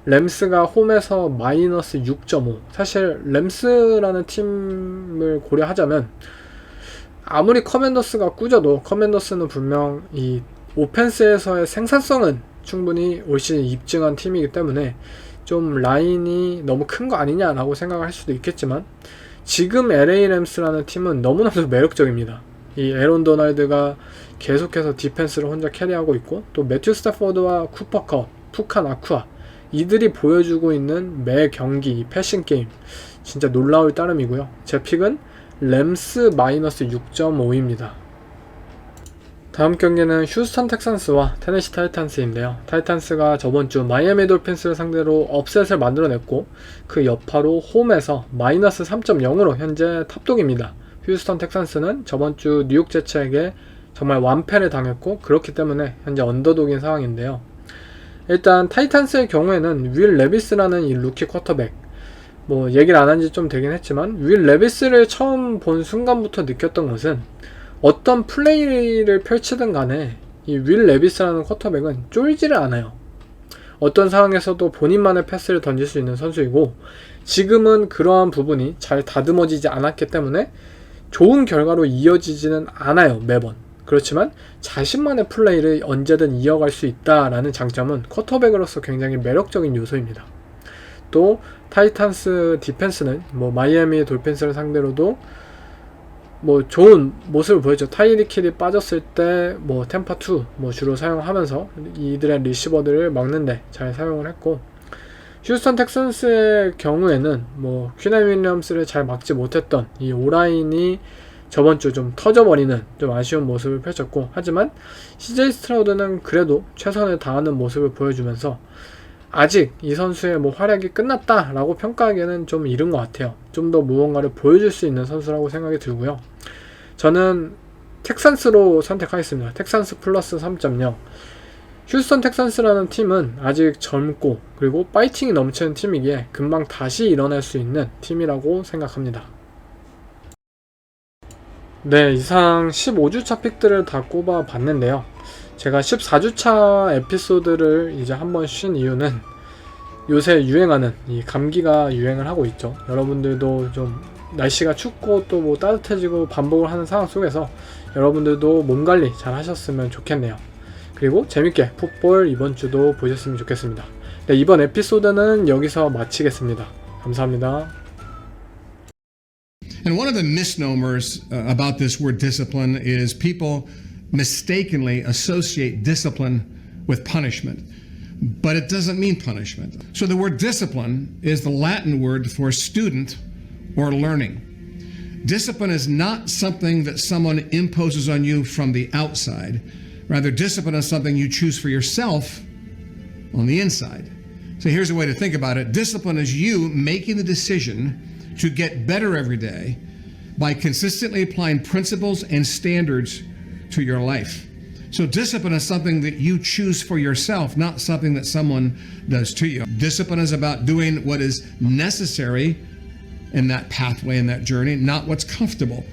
B: 램스가 홈에서 마이너스 6.5. 사실 램스라는 팀을 고려하자면 아무리 커맨더스가 꾸져도 커맨더스는 분명 이 오펜스에서의 생산성은 충분히 올 시즌 입증한 팀이기 때문에 좀 라인이 너무 큰 거 아니냐라고 생각할 수도 있겠지만 지금 LA 램스라는 팀은 너무나도 매력적입니다. 이 에론 도널드가 계속해서 디펜스를 혼자 캐리하고 있고 또 매튜 스태포드와 쿠퍼 컵, 푸카 나쿠아 이들이 보여주고 있는 매 경기 이 패싱 게임 진짜 놀라울 따름이고요. 제 픽은 램스 마이너스 6.5입니다. 다음 경기는 휴스턴 텍산스와 테네시 타이탄스인데요. 타이탄스가 저번주 마이애미 돌핀스를 상대로 업셋을 만들어냈고 그 여파로 홈에서 마이너스 3.0으로 현재 탑독입니다. 휴스턴 텍산스는 저번주 뉴욕 제츠에게 정말 완패를 당했고 그렇기 때문에 현재 언더독인 상황인데요. 일단 타이탄스의 경우에는 윌 레비스라는 이 루키 쿼터백 뭐 얘기를 안 한 지 좀 되긴 했지만 윌 레비스를 처음 본 순간부터 느꼈던 것은 어떤 플레이를 펼치든 간에 이 윌 레비스라는 쿼터백은 쫄지를 않아요. 어떤 상황에서도 본인만의 패스를 던질 수 있는 선수이고 지금은 그러한 부분이 잘 다듬어지지 않았기 때문에 좋은 결과로 이어지지는 않아요. 매번. 그렇지만 자신만의 플레이를 언제든 이어갈 수 있다라는 장점은 쿼터백으로서 굉장히 매력적인 요소입니다. 또 타이탄스 디펜스는 뭐 마이애미 돌핀스를 상대로도 뭐 좋은 모습을 보였죠. 타이리ಕ್ 힐이 빠졌을 때 뭐 템파2 뭐 주로 사용하면서 이들의 리시버들을 막는데 잘 사용을 했고 휴스턴 텍산스의 경우에는 뭐 퀴넨 윌리엄스를 잘 막지 못했던 이 오라인이 저번주 좀 터져버리는 좀 아쉬운 모습을 펼쳤고 하지만 CJ 스트라우드는 그래도 최선을 다하는 모습을 보여주면서 아직 이 선수의 뭐 활약이 끝났다라고 평가하기에는 좀 이른 것 같아요. 좀 더 무언가를 보여줄 수 있는 선수라고 생각이 들고요. 저는 텍산스로 선택하겠습니다. 텍산스 플러스 3.0. 휴스턴 텍산스라는 팀은 아직 젊고 그리고 파이팅이 넘치는 팀이기에 금방 다시 일어날 수 있는 팀이라고 생각합니다. 네, 이상 15주차 픽들을 다 꼽아 봤는데요. 제가 14주차 에피소드를 이제 한번 쉰 이유는 요새 유행하는 이 감기가 유행을 하고 있죠. 여러분들도 좀 날씨가 춥고 또 뭐 따뜻해지고 반복을 하는 상황 속에서 여러분들도 몸 관리 잘 하셨으면 좋겠네요. 그리고 재밌게 풋볼 이번 주도 보셨으면 좋겠습니다. 네, 이번 에피소드는 여기서 마치겠습니다. 감사합니다.
D: And one of the misnomers about this word discipline is people mistakenly associate discipline with punishment, but it doesn't mean punishment. So the word discipline is the Latin word for student or learning. Discipline is not something that someone imposes on you from the outside. Rather, discipline is something you choose for yourself on the inside. So here's a way to think about it. Discipline is you making the decision to get better every day by consistently applying principles and standards to your life. So discipline is something that you choose for yourself, not something that someone does to you. Discipline is about doing what is necessary in that pathway, in that journey, not what's comfortable.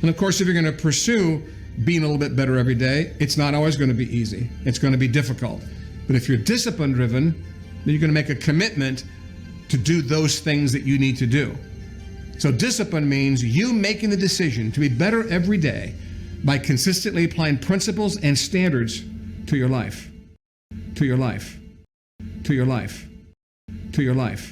D: And of course, if you're going to pursue being a little bit better every day, it's not always going to be easy. It's going to be difficult. But if you're discipline driven, then you're going to make a commitment to do those things that you need to do. So discipline means you making the decision to be better every day by consistently applying principles and standards to your life, to your life, to your life, to your life.